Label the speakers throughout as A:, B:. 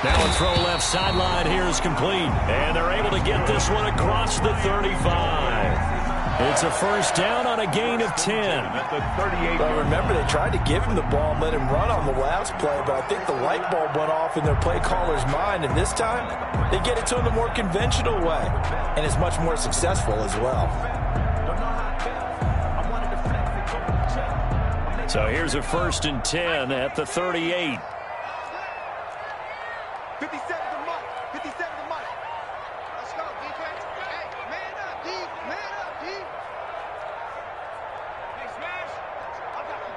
A: Now a throw left sideline here is complete. And they're able to get this one across the 35. It's a first down on a gain of 10.
B: Well, remember, they tried to give him the ball and let him run on the last play, but I think the light bulb went off in their play caller's mind, and this time they get it to him the more conventional way, and it's much more successful as well.
A: So here's a first and 10 at the 38.
C: 57 to Mike. 57 to Mike. Let's go, defense. Hey, man up, D. Man up, D. Hey, smash. I got you.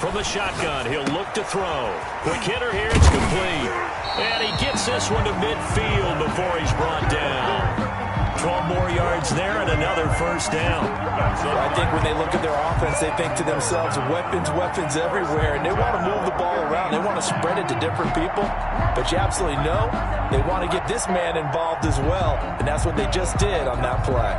A: From the shotgun, he'll look to throw. Quick hitter here, it's complete. And he gets this one to midfield before he's brought down. 12 more yards there and another first down.
B: I think when they look at their offense, they think to themselves, weapons, weapons everywhere, and they want to move the ball around. They want to spread it to different people, but you absolutely know they want to get this man involved as well, and that's what they just did on that play.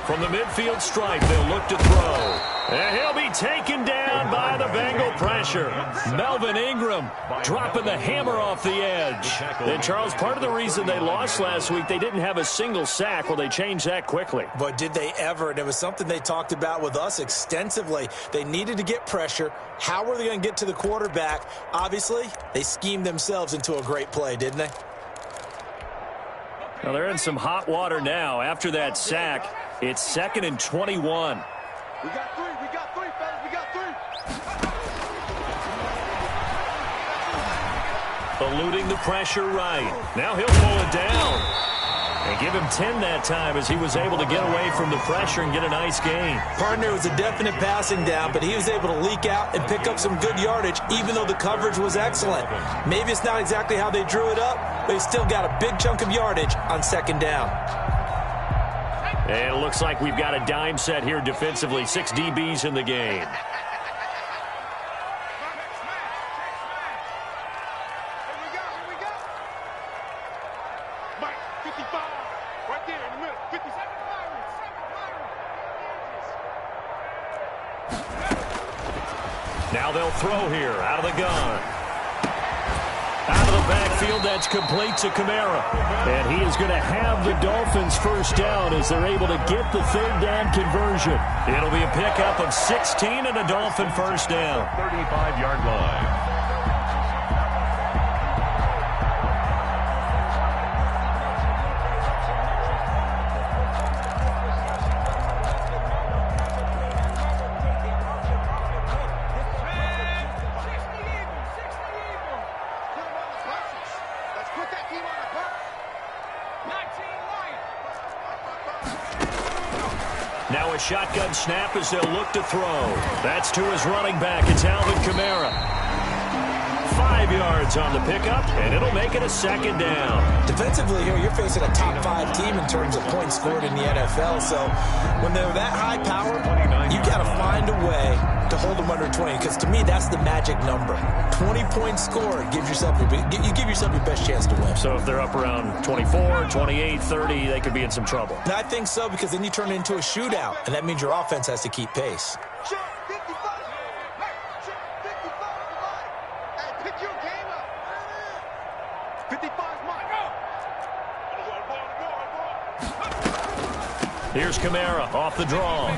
A: From the midfield stripe, they'll look to throw. And he'll be taken down by the Bengal pressure. Melvin Ingram dropping the hammer off the edge. And, Charles, part of the reason they lost last week, they didn't have a single sack. Well, they changed that quickly.
B: But did they ever? And it was something they talked about with us extensively. They needed to get pressure. How were they going to get to the quarterback? Obviously, they schemed themselves into a great play, didn't they?
A: Well, they're in some hot water now. After that sack, it's 2nd and 21.
C: We got three, fellas, we got three.
A: Eluding the pressure right. Now he'll pull it down. And give him 10 that time as he was able to get away from the pressure and get a nice gain.
B: Partner was a definite passing down, but he was able to leak out and pick up some good yardage, even though the coverage was excellent. Maybe it's not exactly how they drew it up, but he still got a big chunk of yardage on 2nd down.
A: And it looks like we've got a dime set here defensively. 6 DBs in the game.
C: Mike, 55, right there in the middle. 57.
A: Now they'll throw here out of the gun. Out of the backfield, that's complete to Kamara. And he is going to have the Dolphins first down as they're able to get the 3rd down conversion. It'll be a pickup of 16 and a Dolphin first down.
D: 35-yard line.
A: Now a shotgun snap as they'll look to throw. That's to his running back. It's Alvin Kamara. 5 yards on the pickup, and it'll make it a 2nd down.
B: Defensively here, you're facing a top 5 team in terms of points scored in the NFL. So when they're that high power, you got to find a way to hold them under 20. Because to me, that's the magic number. 20 points scored gives yourself you give yourself your best chance to win.
A: So if they're up around 24, 28, 30, they could be in some trouble.
B: I think so, because then you turn it into a shootout, and that means your offense has to keep pace.
C: Sure, 55. Hey, pick your game up. 55's mine. Go.
A: Here's Kamara off the draw.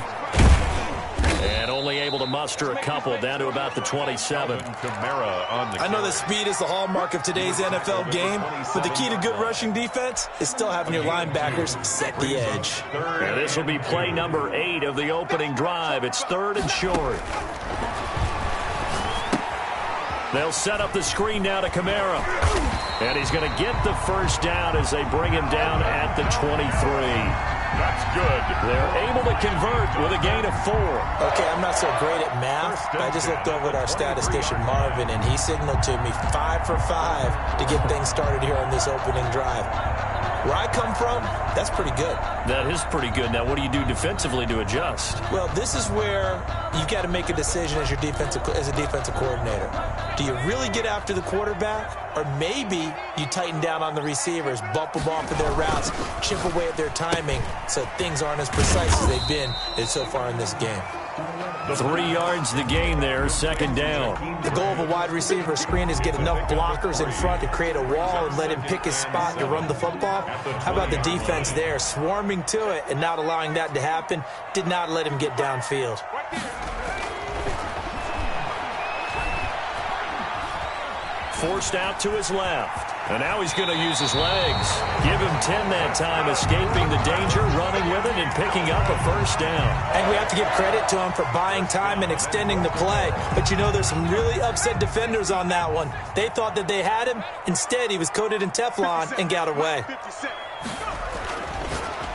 A: And only able to muster a couple down to about the 27.
B: I know that speed is the hallmark of today's NFL game, but the key to good rushing defense is still having your linebackers set the edge.
A: And this will be play number 8 of the opening drive. It's 3rd and short. They'll set up the screen now to Kamara. And he's going to get the first down as they bring him down at the 23.
D: That's good.
A: They're able to convert with a gain of 4.
B: Okay, I'm not so great at math, but I just looked over at our statistician, Marvin, and he signaled to me 5 for 5 to get things started here on this opening drive. Where I come from, that's pretty good.
A: That is pretty good. Now, what do you do defensively to adjust?
B: Well, this is where you got to make a decision as a defensive coordinator. Do you really get after the quarterback, or maybe you tighten down on the receivers, bump them off of their routes, chip away at their timing, so things aren't as precise as they've been so far in this game.
A: 3 yards the gain there, second down.
B: The goal of a wide receiver screen is get enough blockers in front to create a wall and let him pick his spot to run the football. How about the defense there, swarming to it and not allowing that to happen? Did not let him get downfield.
A: Forced out to his left. And now he's going to use his legs. Give him 10 that time, escaping the danger, running with it, and picking up a first down.
B: And we have to give credit to him for buying time and extending the play. But you know, there's some really upset defenders on that one. They thought that they had him. Instead, he was coated in Teflon and got away.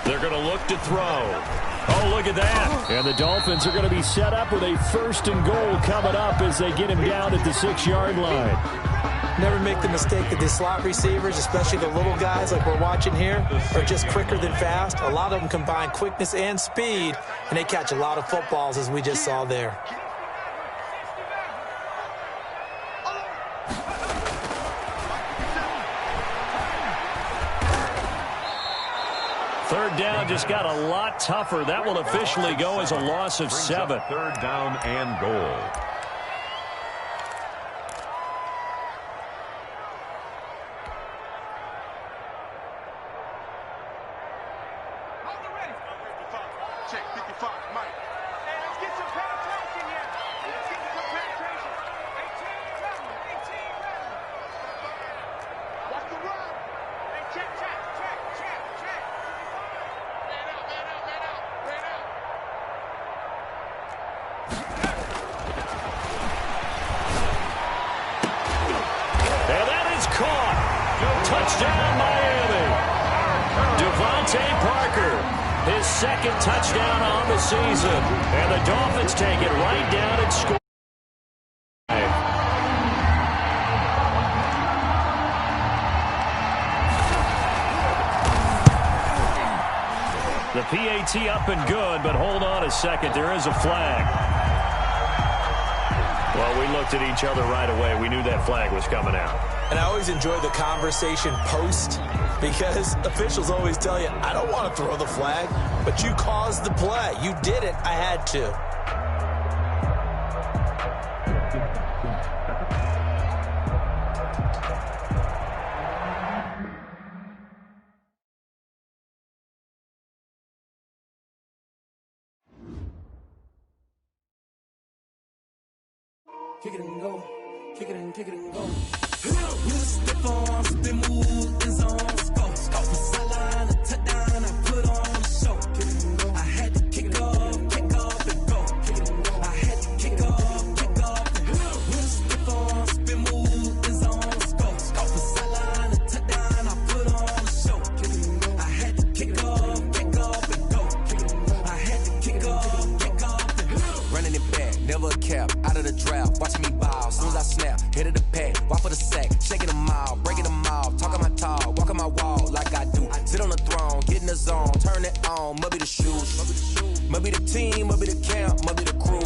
A: They're going to look to throw. Oh, look at that. And the Dolphins are going to be set up with a 1st and goal coming up as they get him down at the 6-yard line.
B: Never make the mistake that the slot receivers, especially the little guys like we're watching here, are just quicker than fast. A lot of them combine quickness and speed, and they catch a lot of footballs, as we just saw there.
A: Third down just got a lot tougher. That will officially go as a loss of 7.
D: 3rd down and goal.
C: Check 55, Mike. Hey, let's get some penetration here. Let's get some penetration. 18 level. Watch the run. Hey, check. Man out.
A: And that is caught. Touchdown, Miami. Devontae Parker. His 2nd touchdown on the season. And the Dolphins take it right down and score. The PAT up and good, but hold on a second. There is a flag. Well, we looked at each other right away. We knew that flag was coming out.
B: And I always enjoy the conversation post, because officials always tell you, I don't want to throw the flag, but you caused the play. You did it. I had to.
E: Kick it and go. Kick it and go. Step on, spin, move, and zone. Go. From sideline to touchdown, I put on a show. Kick it and go. I had to kick off and go. Kick it and go. I had to kick off and go. Step on, spin, move, and zone. Go. From sideline to touchdown, I put on a show. Kick it and go. I had to kick off and go. Kick it and go. I had to kick off and go. Running it back, never a cap, out of the drought. Watching me ball, as soon as I snap, hit of the pack, walk for the sack, shaking them out, breaking them off, talking my talk, walking my wall like I do. Sit on the throne, get in the zone, turn it on, must be the shoes, must be the team, must be the camp, must be the crew.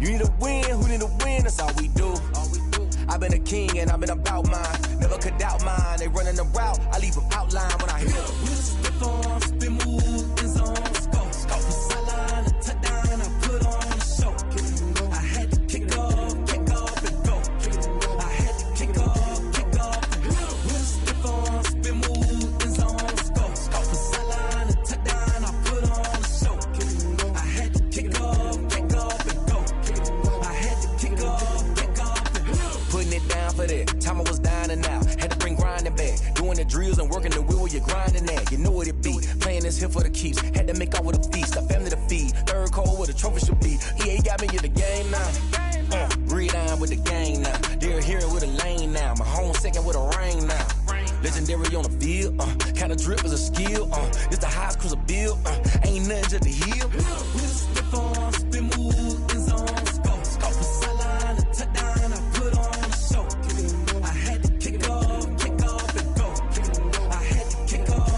E: You need a win, who need a win, that's all we do. I've been a king and I've been about mine, never could doubt mine. They running the route, I leave them outline when I hit them. Step on, spin, move, and zone, go from sideline to touchdown, I put on a show. I had to kick off and go. I had to kick off and go. Step on, spin, move, and zone, go from sideline to touchdown, I put on a show. I had to kick off and go. I had to kick off and go. Putting it down for that. Time I was down and out. Had to bring grinding back. Doing the drills and working the wheel where you're grinding at. You know what it be. Playing this here for the keeps. Had to make off with a feast. A family to feed. Third cold where the trophy should be. EA got me in the game now. Read on with the gang now. They're here with a lane now. My home second with a ring now. Legendary on the field. Kind of drip is a skill. This the highest cruiser bill. Ain't nothing just to heal. Step on, spin, move, and zone. Go from sideline to touchdown, I put on a show. I had to kick off and go. I had to kick off.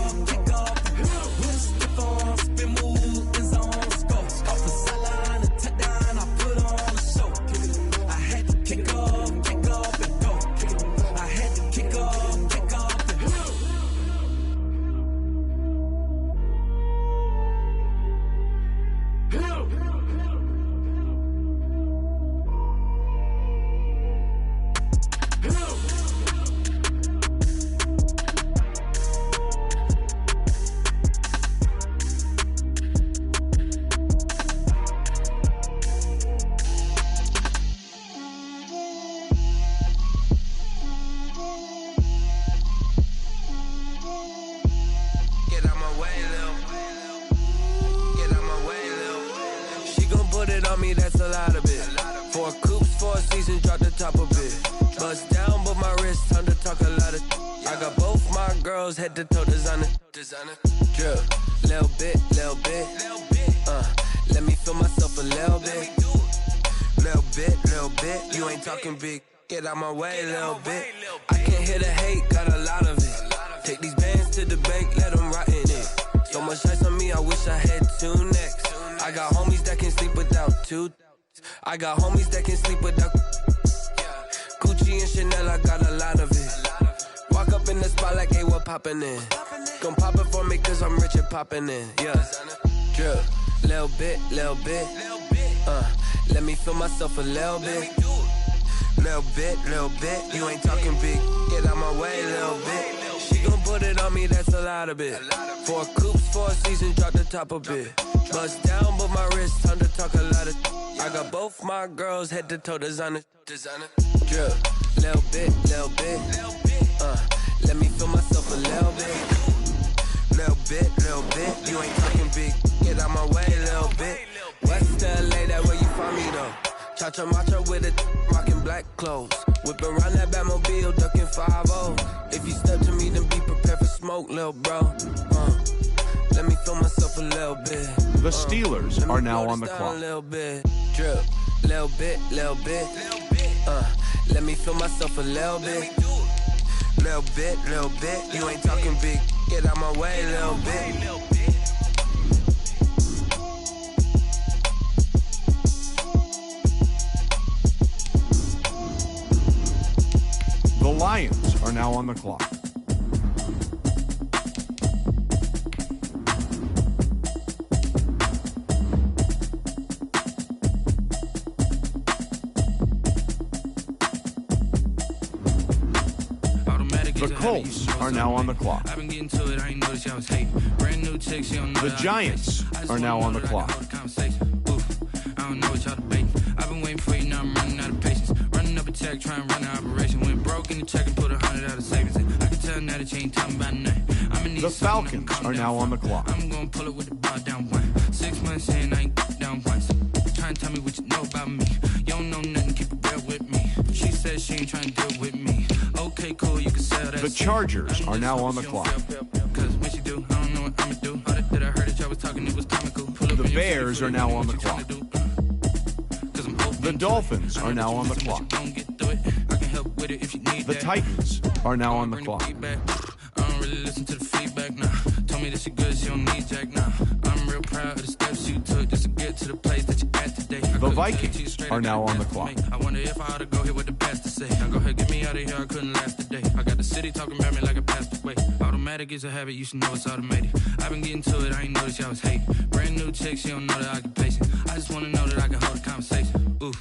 E: on me, that's a lot of it. 4 coops, 4 seasons, drop the top of it. Bust down, but my wrist, time to talk a lot of. I got both my girls head to toe designer. Drip, little bit. Let me feel myself a little bit. Little bit. You ain't talking big. Get out my way, little bit. I can't hear the hate, got a lot of it. Take these bands to the bank, let them rot in it. So much ice on me, I wish I had 2 necks. I got homies that can sleep without 2. I got homies that can sleep without Gucci and Chanel, I got a lot of it. Walk up in the spot like, hey, what poppin' in? Gon' pop it for me cause I'm rich and poppin' in, yeah. Drip, little bit. Let me feel myself a little bit. Little bit. You ain't talking big. Get out my way, little bit. She gon' put it on me, that's a lot of it. 4 coops, 4 seasons, drop the top a bit. Bust down, but my wrist, time to talk a lot of. I got both my girls head to toe designer. Drip, little bit. Let me feel myself a little bit. Little bit. You ain't talking big. Get out my way, little bit. West LA, that where you find me though. Cha-cha matcha with it, rockin' black clothes. Whip around that Batmobile, ducking 5-0. If you step to me, then be prepared for smoke, lil' bro. Let me feel myself a little bit.
D: The Steelers are now on the clock.
E: Drip, little bit. Let me feel myself a little bit. Little bit. You ain't talking big. Get out my way, little bit.
D: The Lions are now on the clock. The Colts are now on the clock. The Giants are now on the clock.
E: I've been waiting for you, now I'm running out of patience. Running up a check, trying to run an operation. Went broke in the check and put 100 out of savings. I can tell now that you ain't talking about nothing.
D: The Falcons are now on the clock.
E: I'm gonna pull it with the bar down 1. 6 months in, I ain't down once. Trying to tell me what you know about me. You don't know nothing, keep it real with me. She said she ain't trying to deal with me. Okay, cool, you can sell that.
D: The Chargers are now on the clock.
E: Cause when she do, I don't know what I'ma do. All that I heard that y'all was talking, it was comical.
D: The Bears are now on the clock. The Dolphins are now on the clock. The Titans are now on the clock.
E: I don't really listen to the feedback now. Told me that she good, she don't need Jack now. I'm real proud of the steps you took just to get to the place that you're at today.
D: The Vikings are now on the clock.
E: I wonder if I ought to go here with the pastor say. Now go ahead, get me out of here, I couldn't last a day. I got the city talking about me like a passed away. Automatic is a habit, you should know it's automated. I've been getting to it, I ain't noticed y'all was hating. Brand new chick, she don't know the occupation. I just wanna know that I can hold a conversation. Ooh,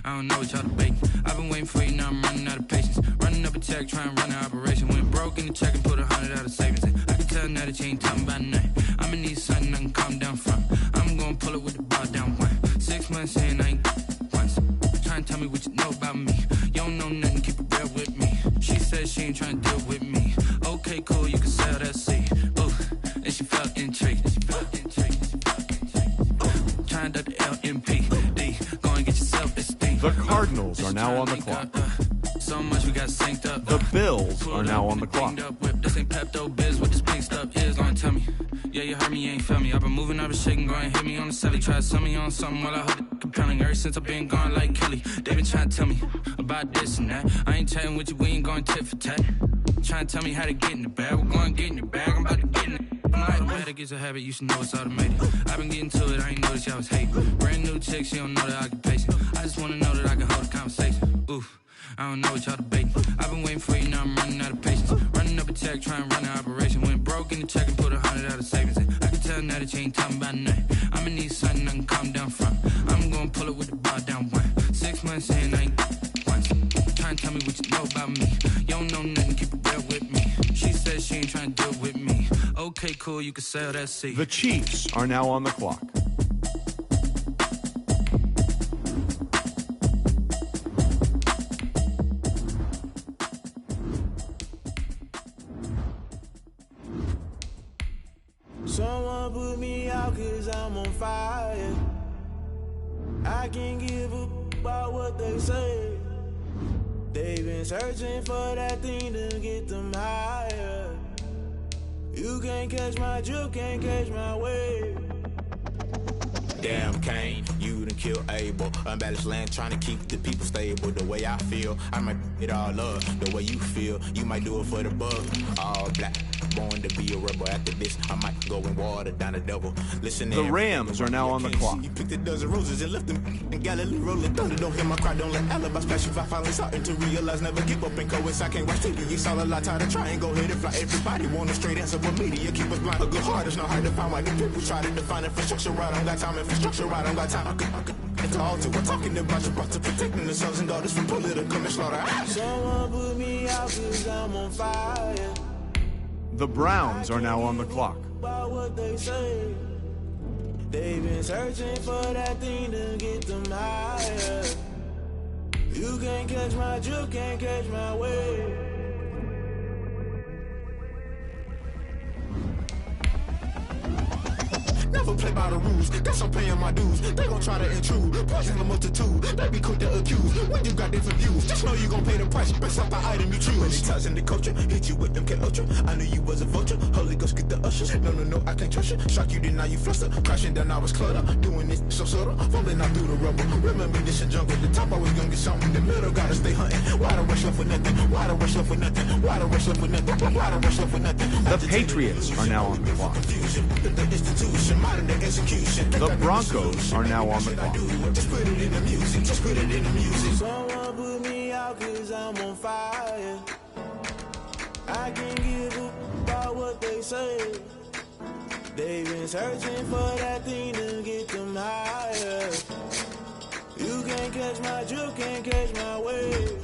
E: I don't know what y'all debating. I've been waiting for you, now I'm running out of patience. Running up a check, trying to run an operation. Went broke in the check and put 100 out of savings. I can tell now that you ain't talking about nothing. I'ma need something I can calm down from. I'm gonna pull it with the bar down 1. 6 months in, I ain't once. Trying to tell me what you know about me. You don't know nothing, keep it real with me. She said she ain't trying to deal with me. Okay, cool, you can sell that seed. Ooh, and she felt intrigued. Trying to the LMPD. Go and get yourself esteemed.
D: The Cardinals are now on the clock.
E: So much we got synced up.
D: The Bills are now on the clock.
E: This ain't Pepto Biz, what this pink stuff is. Gonna tell me. Yeah, you heard me, you ain't feel me. I've been moving, I've been shaking, go and hit me on the celly. Try to sell me on something while I hold it compelling. Ever since I've been gone like Kelly, they been trying to tell me about this and that. I ain't chatting with you, we ain't going tit for tat. Trying to tell me how to get in the bag. We're going to get in the bag, I'm about to get in it. Automatic is a habit, you should know it's automated. I've been getting to it, I ain't noticed y'all was hating. Brand new chick, she don't know the occupation. I just wanna know that I can hold a conversation. Ooh, I don't know what y'all debating. I've been waiting for you, now I'm running out of patience. Running up a check, trying to run an operation. Went broke in the check and put 100 out of savings. I can tell now that you ain't talking about nothing. I'ma need something I can calm down from. I'm gonna pull it with the bar down 1. 6 months in, I ain't once. Trying to tell me what you know about me. You don't know nothing, keep it real with me. She said she ain't trying to deal with me. Okay, cool, you can sell that seed.
D: The Chiefs are now on the clock.
E: Someone put me out 'cause I'm on fire. I can't give a about what they say. They've been searching for that thing to get them higher. You can't catch my drift, can't catch my wave.
B: Damn Kane, you done kill Abel. Unbalanced land trying to keep the people stable. The way I feel, I might it all up. The way you feel, you might do it for the bug. All black, born to be a rebel. After this, I might go and water down the devil. Listen,
D: The Rams are now on the clock.
B: You picked a dozen roses and left them in Galilee rolling thunder. Don't hear my cry, don't let alibis flash. If I finally starting to realize, never give up and coincide. I can't watch TV, it's all a lot. Tired of trying, go ahead and fly. Everybody want a straight answer, but media keep us blind. A good heart is not hard to find. Why the people try to define infrastructure right? I don't got time, infrastructure right? I don't got time. I could it's all to we're talking about your to protecting the sons and daughters from political and slaughter.
E: Someone put me out 'cause I'm on fire.
D: The Browns are now on the clock.
E: About what they say. They've been searching for that thing to get them higher. You can't catch my drift, can't catch my wave.
B: Never play by the rules, guess I'm paying my dues. They gon' try to intrude, poison the multitude. They be quick to accuse, when you got different views. Just know you gon' pay the price, based off the item you choose. Many times in the culture, hit you with MK Ultra. I knew you was a vulture, Holy Ghost get the ushers. No, I can't trust you. Shock you, then now you fluster. Crashing down, I was clutter. Doing this so subtle, falling out through the rubble. Remember this a jungle, the top always gonna get something. In the middle, gotta stay hunting. Why the rush left with nothing? Why the rush left with nothing? Why the rush left with nothing? Why the rush left with nothing?
D: The Patriots are now on the clock. The Broncos are now on the clock.
E: Just put it in the music, just put it in the music. Someone put me out 'cause I'm on fire. I can't give a about what they say. They've been searching for that thing to get them higher. You can't catch my drift, can't catch my wave.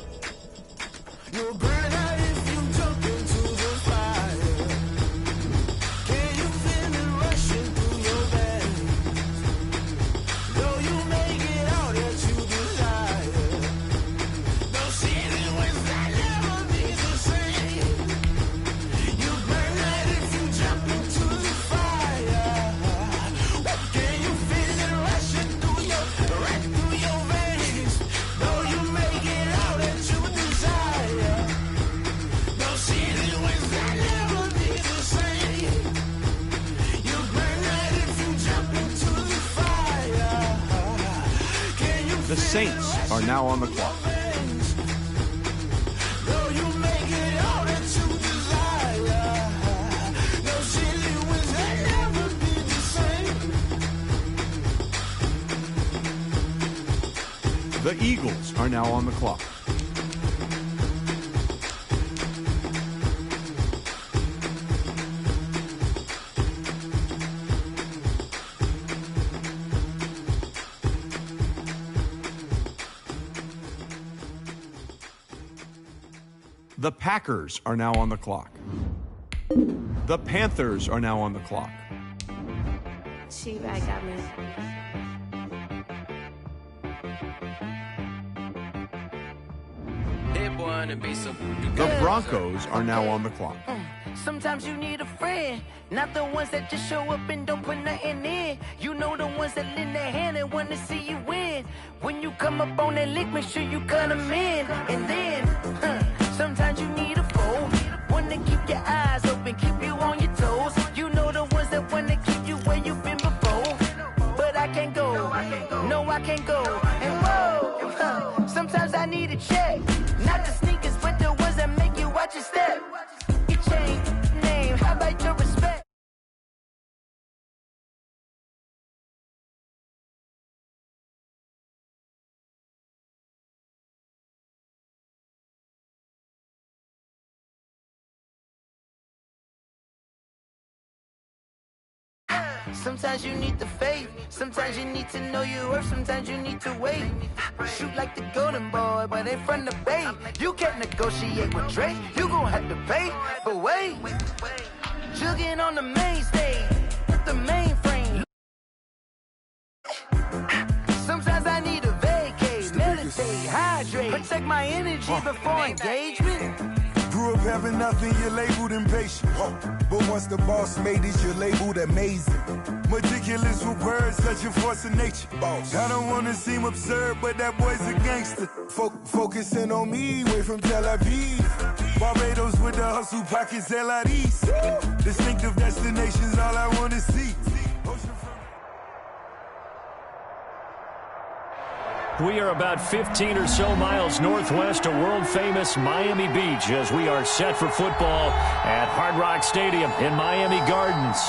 E: You'll burn out if you jump into the fire. Can you feel it rushing through your veins? Though you make it out that you desire. Those seasons when I never be the same. You burn out if you jump into the fire. Can you feel it rushing through your veins? Though you make it out that you desire. Those seasons when I never be the same. You burn out if you jump into the fire. Can you
D: The Saints are now on the clock.
E: though you make it out that you desire. Those seasons when I never be the same.
D: The Eagles are now on the clock. The Packers are now on the clock. The Panthers are now on the clock.
F: She back got me.
D: The Broncos are now on the clock.
G: Sometimes you need a friend, not the ones that just show up and don't put nothing in. You know the ones that lend their hand and want to see you win. When you come up on that lick, make sure you cut them in. And then, sometimes you need a foe, one to keep your eyes open, keep you on your toes. You know the ones that want to keep you where you've been before. But I can't go, no I can't go. And whoa, sometimes I need a check. Not the sneakers, but the ones that make you watch your step. You change name, how about your respect? Sometimes you need the faith, sometimes you need to know your worth, sometimes you need to wait. Shoot like the golden boy, but in front of Bay. You can't negotiate with Drake, you gon' have to pay. But wait, jugging on the main stage, with the mainframe. Sometimes I need a vacate, meditate, hydrate, protect my energy before engagement.
H: Grew up having nothing, you're labeled impatient. But once the boss made it, you're labeled amazing. Meticulous with words, such a force of nature. I don't wanna seem absurd, but that boy's a gangster. Focusing on me, way from Tel Aviv. Barbados with the hustle pockets, LIDs. Distinctive destinations, all I wanna see.
A: We are about 15 or so miles northwest of world-famous Miami Beach as we are set for football at Hard Rock Stadium in Miami Gardens.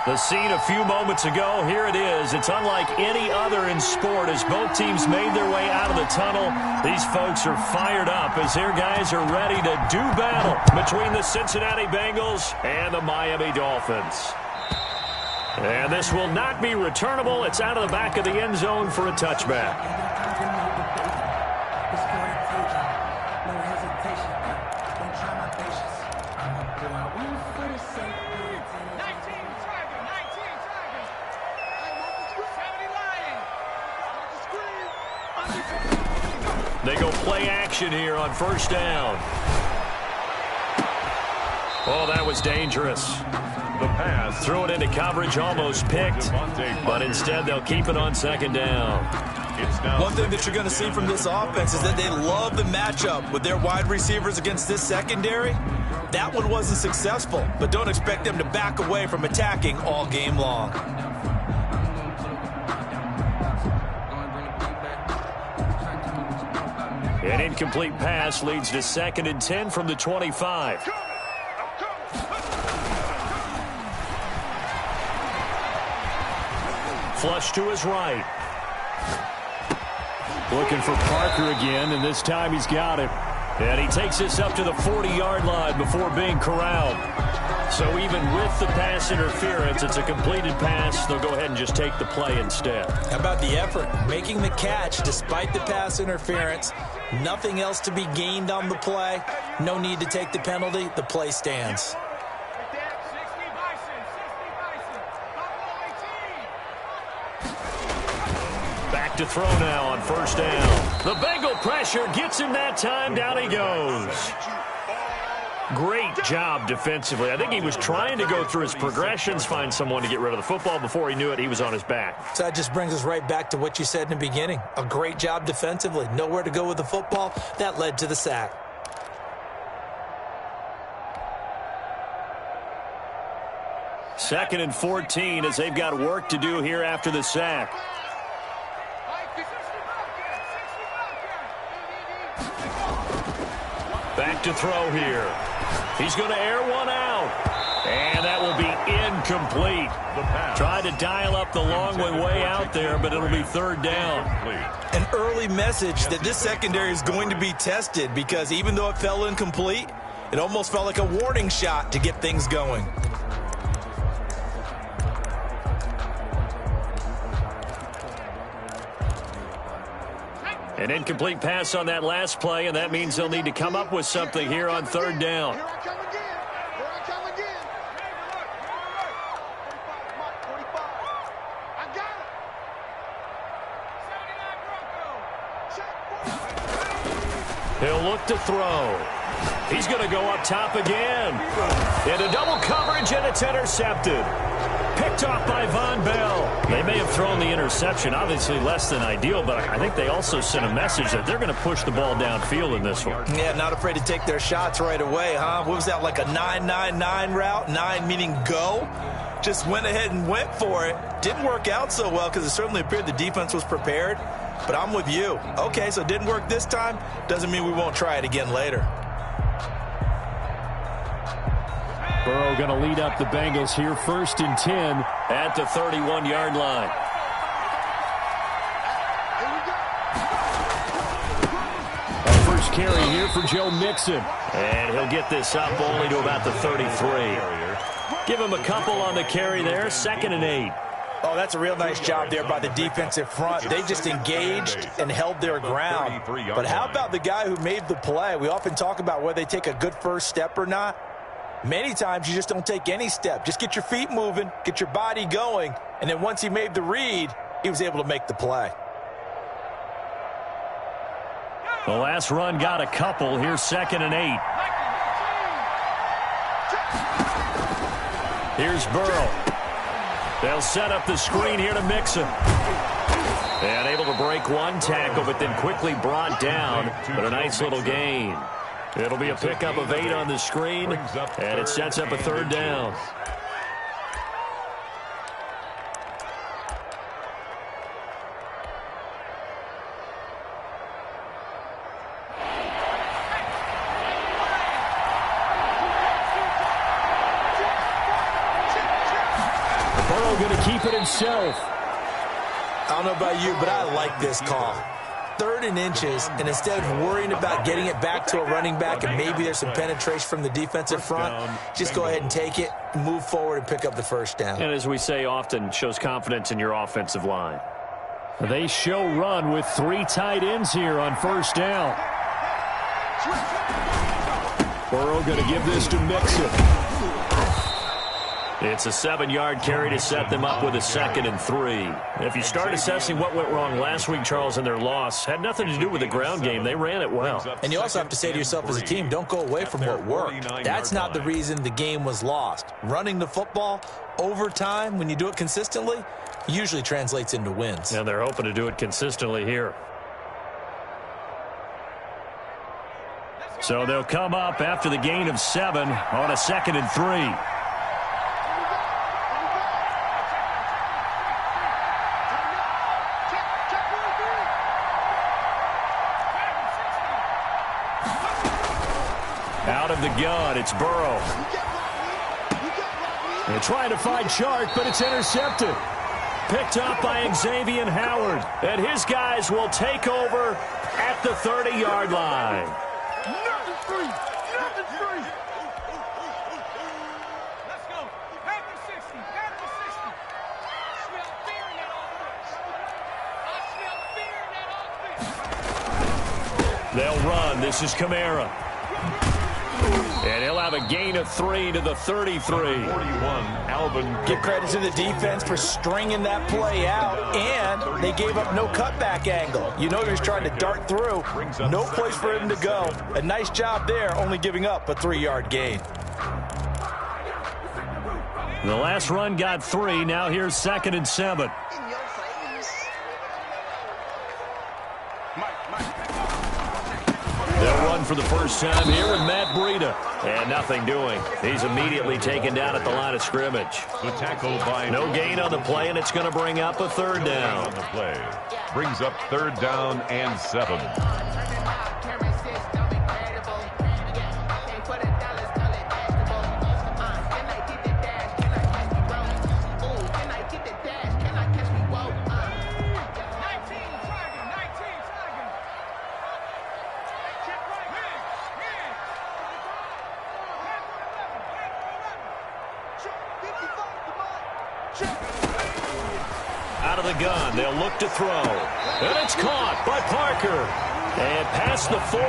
A: The scene a few moments ago, here it is. It's unlike any other in sport as both teams made their way out of the tunnel. These folks are fired up as their guys are ready to do battle between the Cincinnati Bengals and the Miami Dolphins. And this will not be returnable. It's out of the back of the end zone for a touchback. They go play action here on first down. Oh, that was dangerous. The pass. Threw it into coverage, almost picked. But instead, they'll keep it on second down.
B: One thing that you're going to see from this offense is that they love the matchup with their wide receivers against this secondary. That one wasn't successful, but don't expect them to back away from attacking all game long.
A: An incomplete pass leads to 2nd and 10 from the 25. Flush to his right. Looking for Parker again, and this time he's got it. And he takes this up to the 40-yard line before being corralled. So even with the pass interference, it's a completed pass. They'll go ahead and just take the play instead.
B: How about the effort? Making the catch despite the pass interference. Nothing else to be gained on the play. No need to take the penalty. The play stands.
A: Back to throw now on first down. The Bengal pressure gets him that time. Down he goes. Great job defensively. I think he was trying to go through his progressions, find someone to get rid of the football. Before he knew it, he was on his back.
B: So that just brings us right back to what you said in the beginning. A great job defensively. Nowhere to go with the football. That led to the sack.
A: Second and 14 as they've got work to do here after the sack. Back to throw here. He's going to air one out. And that will be incomplete. Tried to dial up the long way out there, but it'll be third down.
B: An early message that this secondary is going to be tested because even though it fell incomplete, it almost felt like a warning shot to get things going.
A: An incomplete pass on that last play, and that means they'll need to come up with something here on third down.
C: Here I come again. Here I come again. I got it.
A: He'll look to throw. He's going to go up top again. Into double coverage, and it's intercepted. Picked off by Von Bell. They may have thrown the interception, obviously less than ideal, but I think they also sent a message that they're going to push the ball downfield in this one.
B: Yeah, not afraid to take their shots right away, huh? What was that, like a 9-9-9 route? 9 meaning go? Just went ahead and went for it. Didn't work out so well because it certainly appeared the defense was prepared. But I'm with you. Okay, so it didn't work this time. Doesn't mean we won't try it again later.
A: Burrow going to lead up the Bengals here, 1st and 10 at the 31-yard line. Our first carry here for Joe Mixon. And he'll get this up only to about the 33. Give him a couple on the carry there, 2nd and 8.
B: Oh, that's a real nice job there by the defensive front. They just engaged and held their ground. But how about the guy who made the play? We often talk about whether they take a good first step or not. Many times you just don't take any step. Just get your feet moving, get your body going, and then once he made the read, he was able to make the play.
A: The last run got a couple. Here's 2nd and 8. Here's Burrow. They'll set up the screen here to Mixon. And able to break one tackle, but then quickly brought down. But a nice little gain. It'll be a pickup of 8 on the screen, and it sets up a 3rd down. Burrow going to keep it himself.
B: I don't know about you, but I like this call. 3rd and inches, and instead of worrying about getting it back to a running back and maybe there's some penetration from the defensive front, just go ahead and take it, move forward, and pick up the 1st down.
A: And as we say often, shows confidence in your offensive line. They show run with 3 tight ends here on 1st down. Burrow going to give this to Mixon. It's a 7-yard carry to set them up with a 2nd and 3. If you start assessing what went wrong last week, Charles, in their loss, had nothing to do with the ground game. They ran it well.
B: And you also have to say to yourself as a team, don't go away from what worked. That's not the reason the game was lost. Running the football over time, when you do it consistently, usually translates into wins.
A: And they're hoping to do it consistently here. So they'll come up after the gain of 7 on a 2nd and 3. Out of the gun, it's Burrow. They're trying to find Chark, but it's intercepted. Picked up by Xavier Howard. And his guys will take over at the 30-yard line.
C: Nothing free. Nothing free. Let's go. Back to 60. Back to 60. I smell fear in that offense. I smell fear in that offense.
A: They'll run. This is Kamara. And he'll have a gain of 3 to the 33. 41,
B: Alvin. Give credit to the defense for stringing that play out, and they gave up no cutback angle. You know he was trying to dart through. No place for him to go. A nice job there, only giving up a 3-yard gain.
A: The last run got 3. Now here's 2nd and 7. They'll run for the first time here with Matt Breida. And nothing doing. He's immediately taken down at the line of scrimmage.
I: The tackle by
A: no gain on the play, and it's going to bring up a 3rd down.
I: On the play. Brings up 3rd down and 7.
A: Out of the gun, they'll look to throw. And it's caught by Parker. And past the 40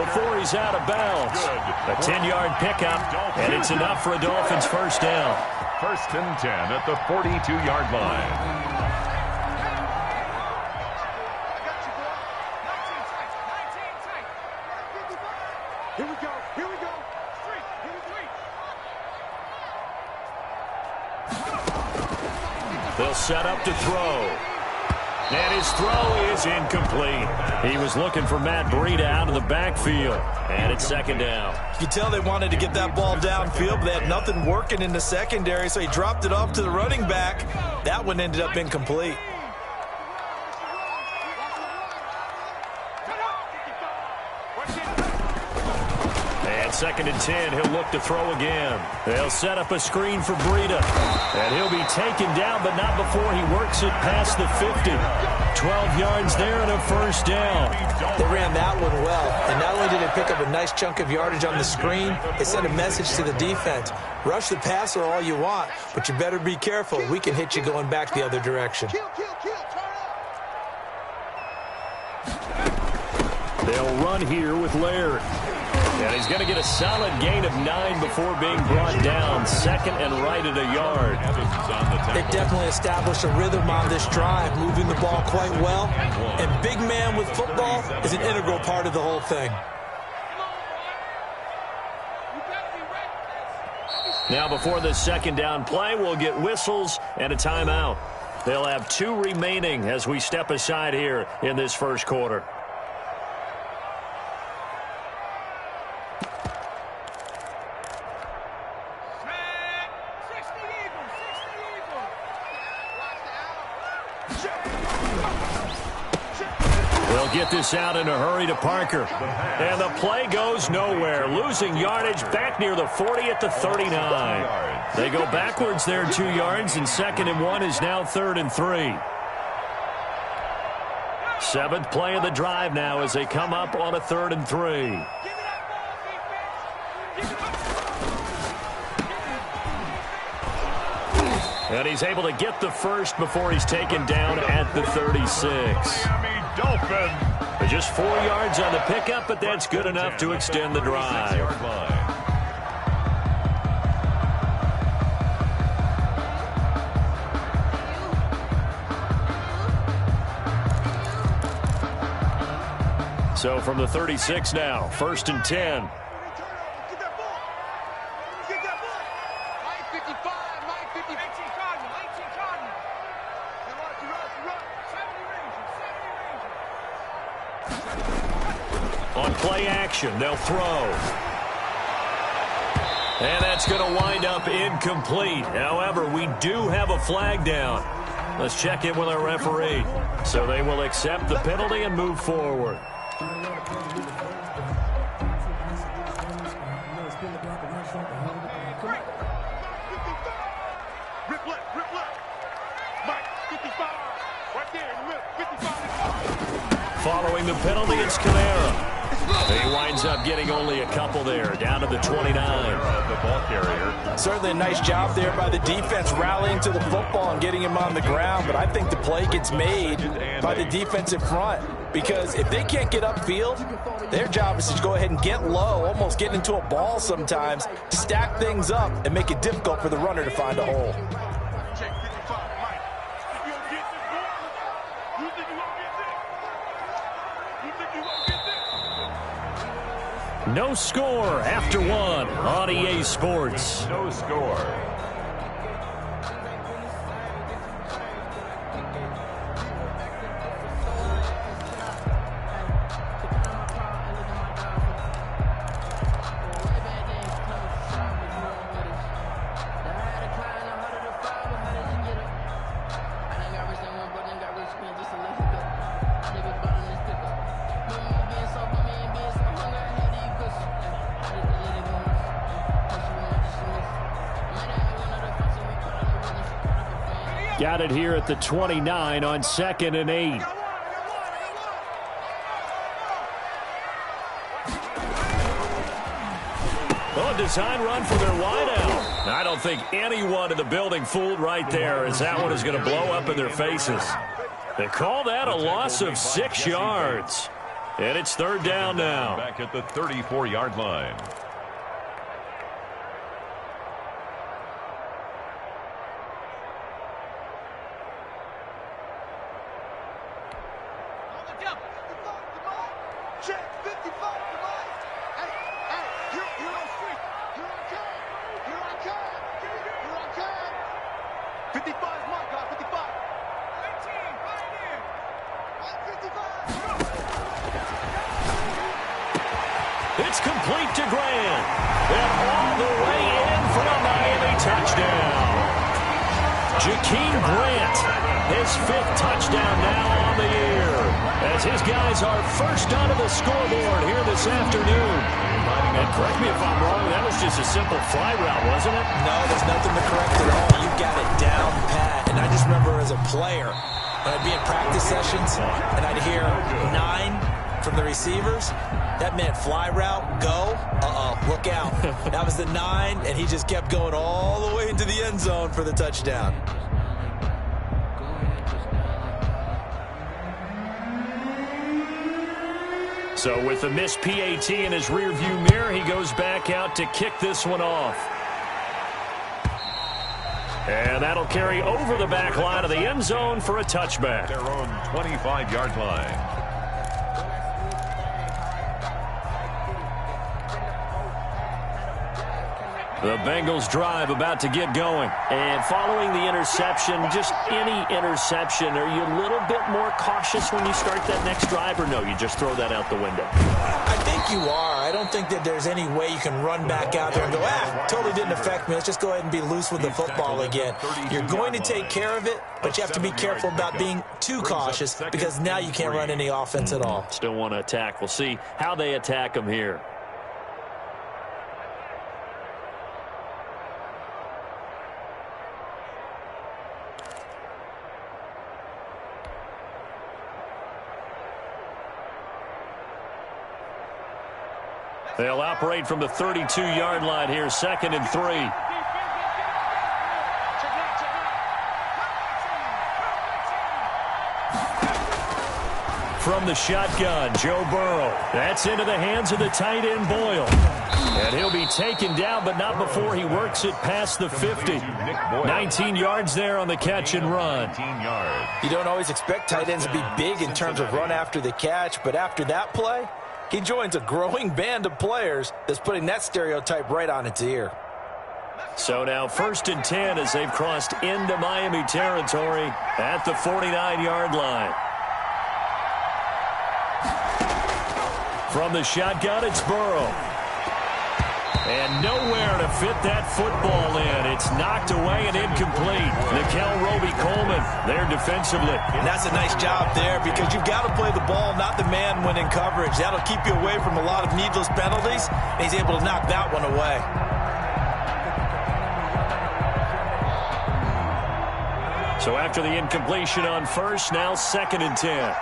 A: before he's out of bounds. A 10-yard pickup, and it's enough for a Dolphins 1st down.
I: 1st and 10 at the 42-yard line.
C: Here we go. Here we go. 3.
A: They'll set up to throw. And his throw is incomplete. He was looking for Matt Breida out of the backfield. And it's 2nd down.
B: You can tell they wanted to get that ball downfield, but they had nothing working in the secondary, so he dropped it off to the running back. That one ended up incomplete.
A: And 2nd and 10, he'll look to throw again. They'll set up a screen for Breida. And he'll be taken down, but not before he works it past the 50. 12 yards there and a 1st down.
B: They ran that one well. And not only did they pick up a nice chunk of yardage on the screen, it sent a message to the defense. Rush the passer all you want, but you better be careful. We can hit you going back the other direction.
A: They'll run here with Laird. And he's going to get a solid gain of 9 before being brought down. 2nd and right at a yard.
B: They definitely established a rhythm on this drive, moving the ball quite well. And big man with football is an integral part of the whole thing.
A: Now before this second down play, we'll get whistles and a timeout. They'll have 2 remaining as we step aside here in this first quarter. We'll get this out in a hurry to Parker. And the play goes nowhere. Losing yardage back near the 40 at the 39. They go backwards there 2 yards, and 2nd and 1 is now 3rd and 3. 7th play of the drive now as they come up on a 3rd and 3. And he's able to get the first before he's taken down at the 36. Just 4 yards on the pickup, but that's good enough to extend the drive. So from the 36 now, 1st and 10. On play action, they'll throw. And that's going to wind up incomplete. However, we do have a flag down. Let's check in with our referee. So they will accept the penalty and move forward. Following the penalty, it's Kamara. He winds up getting only a couple there, down to the 29. The ball carrier.
B: Certainly a nice job there by the defense rallying to the football and getting him on the ground, but I think the play gets made by the defensive front because if they can't get upfield, their job is to go ahead and get low, almost get into a ball sometimes, to stack things up and make it difficult for the runner to find a hole.
A: No score after 1 on EA Sports.
I: No score.
A: Got it here at the 29 on 2nd and 8. Oh, design run for their wideout. I don't think anyone in the building fooled right there as that one is going to blow up in their faces. They call that a loss of 6 yards. And it's 3rd down now.
I: Back at the 34-yard line.
A: It's complete to Grant. And all the way in for a Miami touchdown. Jakeem Grant, his 5th touchdown now on the year, as his guys are first onto the scoreboard here this afternoon. And correct me if I'm wrong, that was just a simple fly route, wasn't it?
B: No, there's nothing to correct at all. You got it down pat. And I just remember as a player, when I'd be in practice sessions, and I'd hear 9 from the receivers, that meant fly route, go, look out. That was the 9, and he just kept going all the way into the end zone for the touchdown.
A: So with the missed PAT in his rearview mirror, he goes back out to kick this one off. And that'll carry over the back line of the end zone for a touchback.
I: Their own 25-yard line.
A: The Bengals drive about to get going.
J: And following the interception, just any interception, are you a little bit more cautious when you start that next drive, or no, you just throw that out the window?
B: I think you are. I don't think that there's any way you can run back out there and go, totally didn't affect me. Let's just go ahead and be loose with the football again. You're going to take care of it, but you have to be careful about being too cautious because now you can't run any offense at all.
A: Still want to attack. We'll see how they attack them here. They'll operate from the 32-yard line here, 2nd and 3. From the shotgun, Joe Burrow. That's into the hands of the tight end, Boyle. And he'll be taken down, but not before he works it past the 50. 19 yards there on the catch and run.
B: You don't always expect tight ends to be big in terms of run after the catch, but after that play, he joins a growing band of players that's putting that stereotype right on its ear.
A: So now 1st and 10 as they've crossed into Miami territory at the 49-yard line. From the shotgun, it's Burrow. And nowhere to fit that football in. It's knocked away and incomplete. Nickel Roby-Coleman there defensively.
B: And that's a nice job there because you've got to play the ball, not the man when in coverage. That'll keep you away from a lot of needless penalties, and he's able to knock that one away.
A: So after the incompletion on 1st, now 2nd and 10.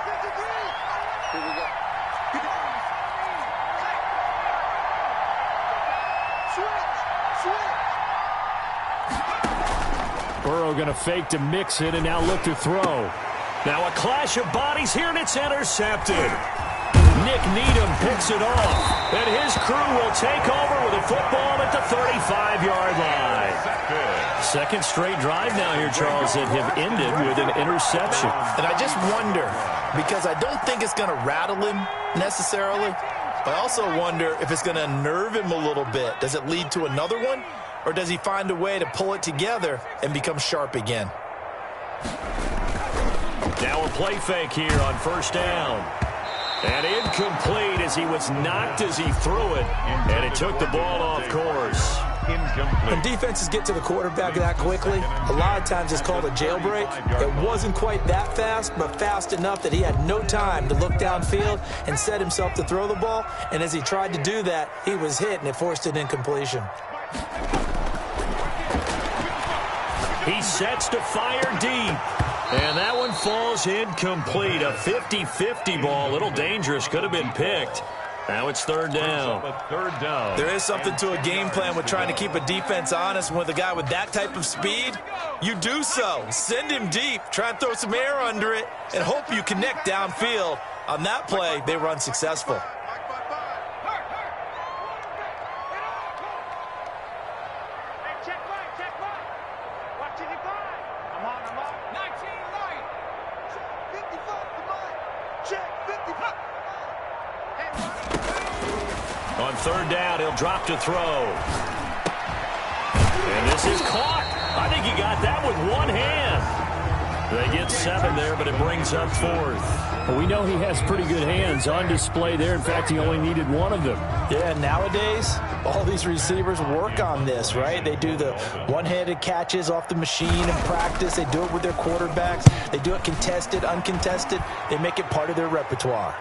A: Burrow going to fake to mix it and now look to throw. Now a clash of bodies here, and it's intercepted. Nick Needham picks it off, and his crew will take over with a football at the 35-yard line. 2nd straight drive now here, Charles, that have ended with an interception.
B: And I just wonder, because I don't think it's going to rattle him necessarily, but I also wonder if it's going to nerve him a little bit. Does it lead to another one? Or does he find a way to pull it together and become sharp again?
A: Now a play fake here on 1st down. And incomplete as he was knocked as he threw it. And it took the ball off course.
B: When defenses get to the quarterback that quickly, a lot of times it's called a jailbreak. It wasn't quite that fast, but fast enough that he had no time to look downfield and set himself to throw the ball. And as he tried to do that, he was hit and it forced an incompletion.
A: He sets to fire deep. And that one falls incomplete. A 50-50 ball. A little dangerous. Could have been picked. Now it's 3rd down.
B: There is something to a game plan with trying to keep a defense honest. With a guy with that type of speed, you do so. Send him deep. Try and throw some air under it and hope you connect downfield. On that play, they were unsuccessful.
A: On 3rd down, he'll drop to throw. And this is caught. I think he got that with one hand. They get 7 there, but it brings up 4th.
J: Well, we know he has pretty good hands on display there. In fact, he only needed one of them.
B: Yeah, nowadays, all these receivers work on this, right? They do the one-handed catches off the machine in practice. They do it with their quarterbacks. They do it contested, uncontested. They make it part of their repertoire.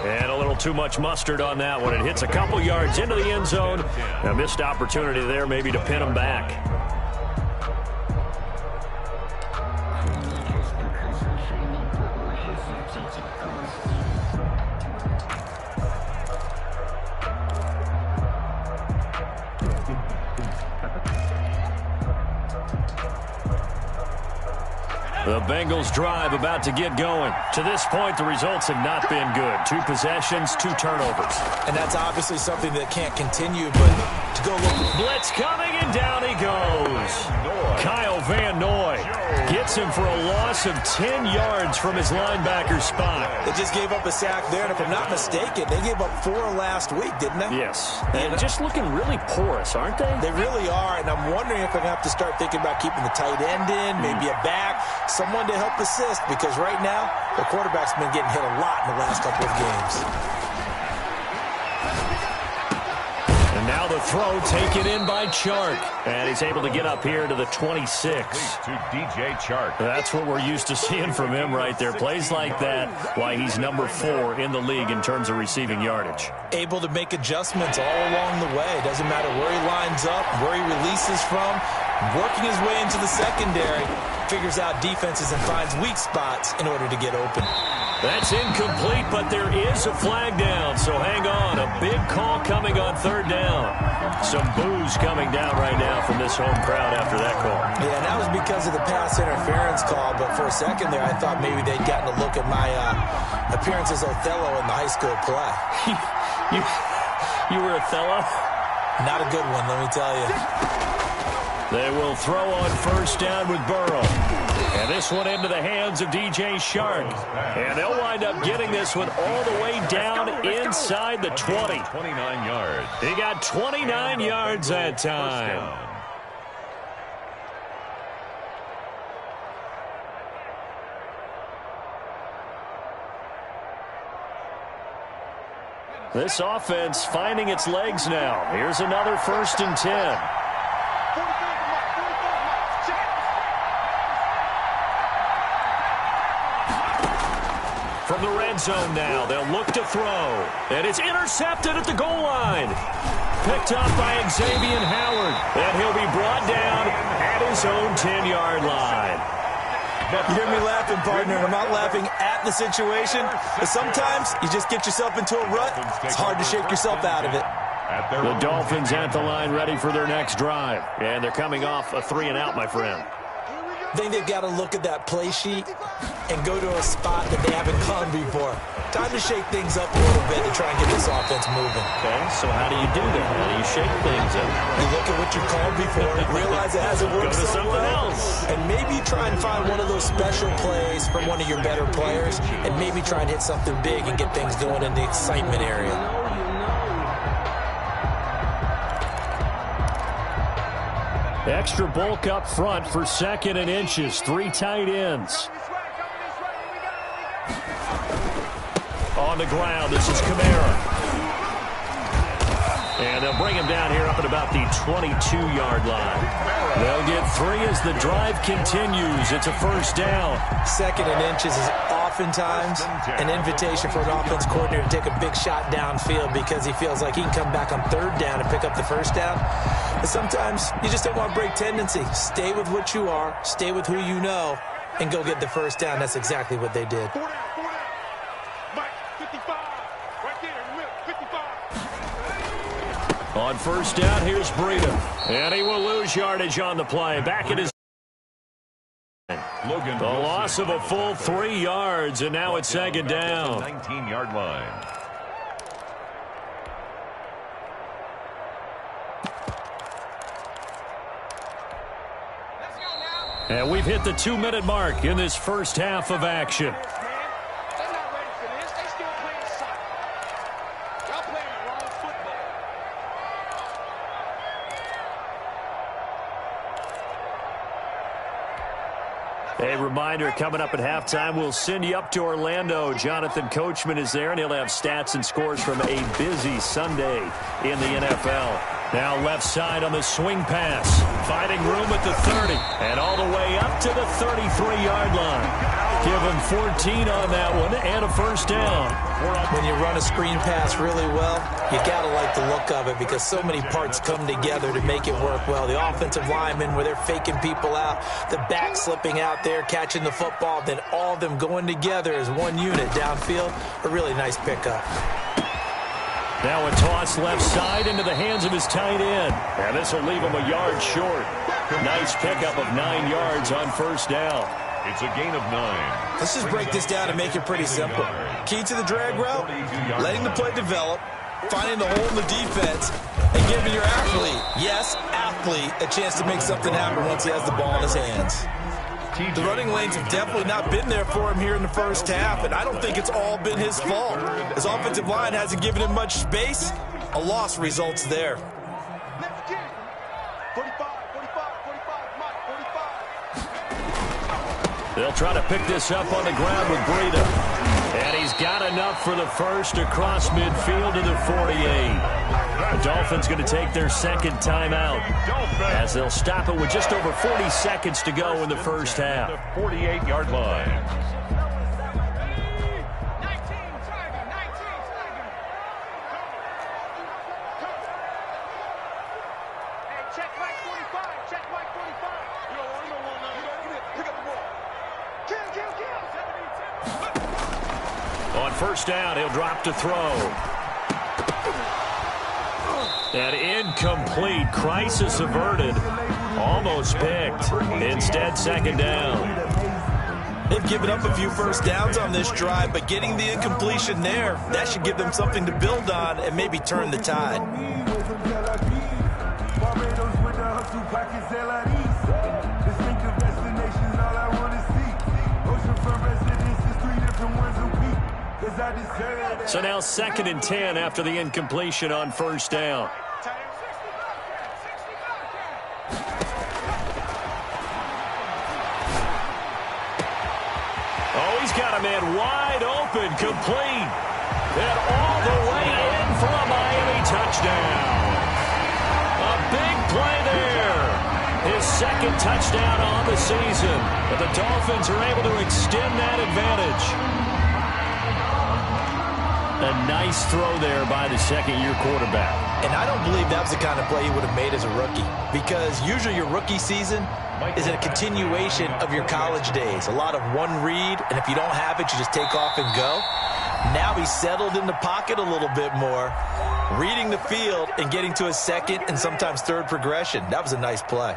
A: And a little too much mustard on that one. It hits a couple yards into the end zone. A missed opportunity there maybe to pin him back. The Bengals drive about to get going. To this point, the results have not been good. 2 possessions, 2 turnovers.
B: And that's obviously something that can't continue, but to go look.
A: Blitz coming, and down he goes. Kyle Van Noy gets him for a loss of 10 yards from his linebacker spot.
B: They just gave up a sack there, and if I'm not mistaken, they gave up 4 last week, didn't they?
J: Yes. And just looking really porous, aren't they?
B: They really are, and I'm wondering if they're going to have to start thinking about keeping the tight end in, maybe a back, someone to help assist, because right now, the quarterback's been getting hit a lot in the last couple of games.
A: And now the throw taken in by Chark. And he's able to get up here to the 26.
I: To DJ Chark.
A: That's what we're used to seeing from him right there. Plays like that, why he's number 4 in the league in terms of receiving yardage.
B: Able to make adjustments all along the way. Doesn't matter where he lines up, where he releases from, working his way into the secondary, figures out defenses and finds weak spots in order to get open.
A: That's incomplete, but there is a flag down, so hang on. A big call coming on 3rd down. Some boos coming down right now from this home crowd after that call.
B: Yeah, and that was because of the pass interference call, but for a second there, I thought maybe they'd gotten a look at my appearance as Othello in the high school play.
A: You were Othello?
B: Not a good one, let me tell you.
A: They will throw on 1st down with Burrow. And this one into the hands of DJ Chark. And they'll wind up getting this one all the way down inside the 20.
I: 29 yards.
A: He got 29 yards that time. This offense finding its legs now. Here's another 1st and 10. From the red zone now, they'll look to throw. And it's intercepted at the goal line. Picked up by Xavier Howard. And he'll be brought down at his own 10-yard line.
B: You hear me laughing, partner, and I'm not laughing at the situation. But sometimes you just get yourself into a rut. It's hard to shake yourself out of it.
A: The Dolphins at the line ready for their next drive. And they're coming off a 3-and-out, my friend.
B: I think they've got to look at that play sheet and go to a spot that they haven't gone before. Time to shake things up a little bit to try and get this offense moving.
A: Okay, so how do you do that? How do you shake things up?
B: You look at what you called before, realize it hasn't worked so well, and maybe try and find one of those special plays from one of your better players, and maybe try and hit something big and get things going in the excitement area.
A: Extra bulk up front for 2nd and inches. 3 tight ends. On the ground, this is Kamara. And they'll bring him down here up at about the 22-yard line. They'll get 3 as the drive continues. It's a 1st down.
B: 2nd and inches is oftentimes an invitation for an offense coordinator to take a big shot downfield because he feels like he can come back on 3rd down and pick up the 1st down. But sometimes you just don't want to break tendency. Stay with what you are, stay with who you know, and go get the 1st down. That's exactly what they did.
A: On 1st down, here's Breida. And he will lose yardage on the play. Back at his...
I: Logan
A: the loss of a full 3 yards, and now it's 2nd down.
I: 19-yard line.
A: And we've hit the 2-minute mark in this first half of action. A reminder, coming up at halftime, we'll send you up to Orlando. Jonathan Coachman is there, and he'll have stats and scores from a busy Sunday in the NFL. Now left side on the swing pass. Finding room at the 30. And all the way up to the 33-yard line. Give him 14 on that one and a 1st down.
B: When you run a screen pass really well, you got to like the look of it because so many parts come together to make it work well. The offensive linemen, where they're faking people out, the back slipping out there, catching the football, then all of them going together as one unit downfield. A really nice pickup.
A: Now a toss left side into the hands of his tight end. And this will leave him a yard short. Nice pickup of 9 yards on 1st down.
I: It's a gain of 9.
B: Let's just break this down and make it pretty simple. Key to the drag route, letting the play develop, finding the hole in the defense, and giving your athlete, yes, athlete, likely a chance to make something happen once he has the ball in his hands. The running lanes have definitely not been there for him here in the first half, and I don't think it's all been his fault. His offensive line hasn't given him much space. A loss results there.
C: Let's get it. 45, 45, 45, Mike, 45.
A: They'll try to pick this up on the ground with Breida. And he's got enough for the first across midfield to the 48. The Dolphins going to take their second timeout as they'll stop it with just over 40 seconds to go in the first half.
I: The 48-yard line.
C: Check Mike 45. Check Mike 45. You don't want none. Pick up the ball. Kill.
A: On first down, he'll drop to throw. And incomplete. Crisis averted. Almost picked. Instead, second down.
B: They've given up a few first downs on this drive, but getting the incompletion there, that should give them something to build on and maybe turn the tide.
A: So now 2nd and 10 after the incompletion on first down. Oh, he's got a man wide open, complete. And all the way in for a Miami touchdown. A big play there. His second touchdown on the season. But the Dolphins are able to extend that advantage. A nice throw there by the second-year quarterback.
B: And I don't believe that was the kind of play he would have made as a rookie, because usually your rookie season is a continuation of your college days. A lot of one read, and if you don't have it, you just take off and go. Now he's settled in the pocket a little bit more, reading the field and getting to a second and sometimes third progression. That was a nice play.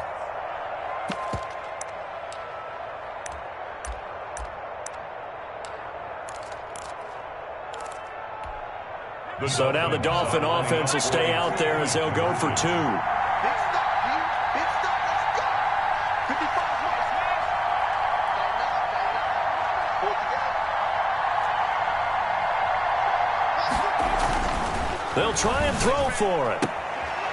A: So now the Dolphin offense will stay out there as they'll go for 2.
C: Big stop, Big stop. Let's go. 55 Mike.
A: They'll try and throw for it.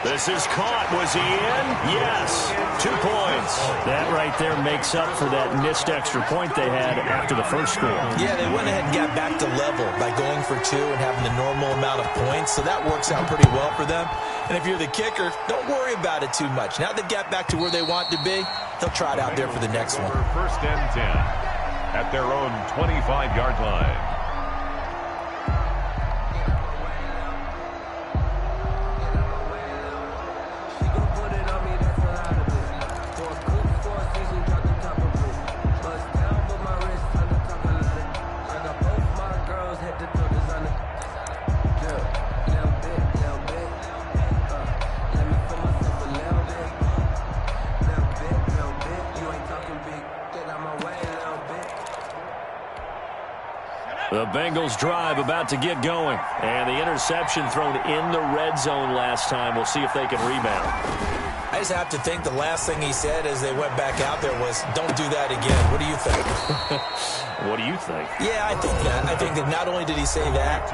A: This is caught. Was he in? Yes. 2 points. That right there makes up for that missed extra point they had after the first score.
B: Yeah, they went ahead and got back to level by going for 2 and having the normal amount of points, so that works out pretty well for them. And if you're the kicker, don't worry about it too much. Now they got back to where they want to be, they'll try it out there for the next one.
I: First and 10 at their own 25-yard line.
A: The Bengals drive about to get going. And the interception thrown in the red zone last time. We'll see if they can rebound.
B: I just have to think the last thing he said as they went back out there was, don't do that again. What do you think?
A: What do you think?
B: Yeah, I think that. I think that not only did he say that,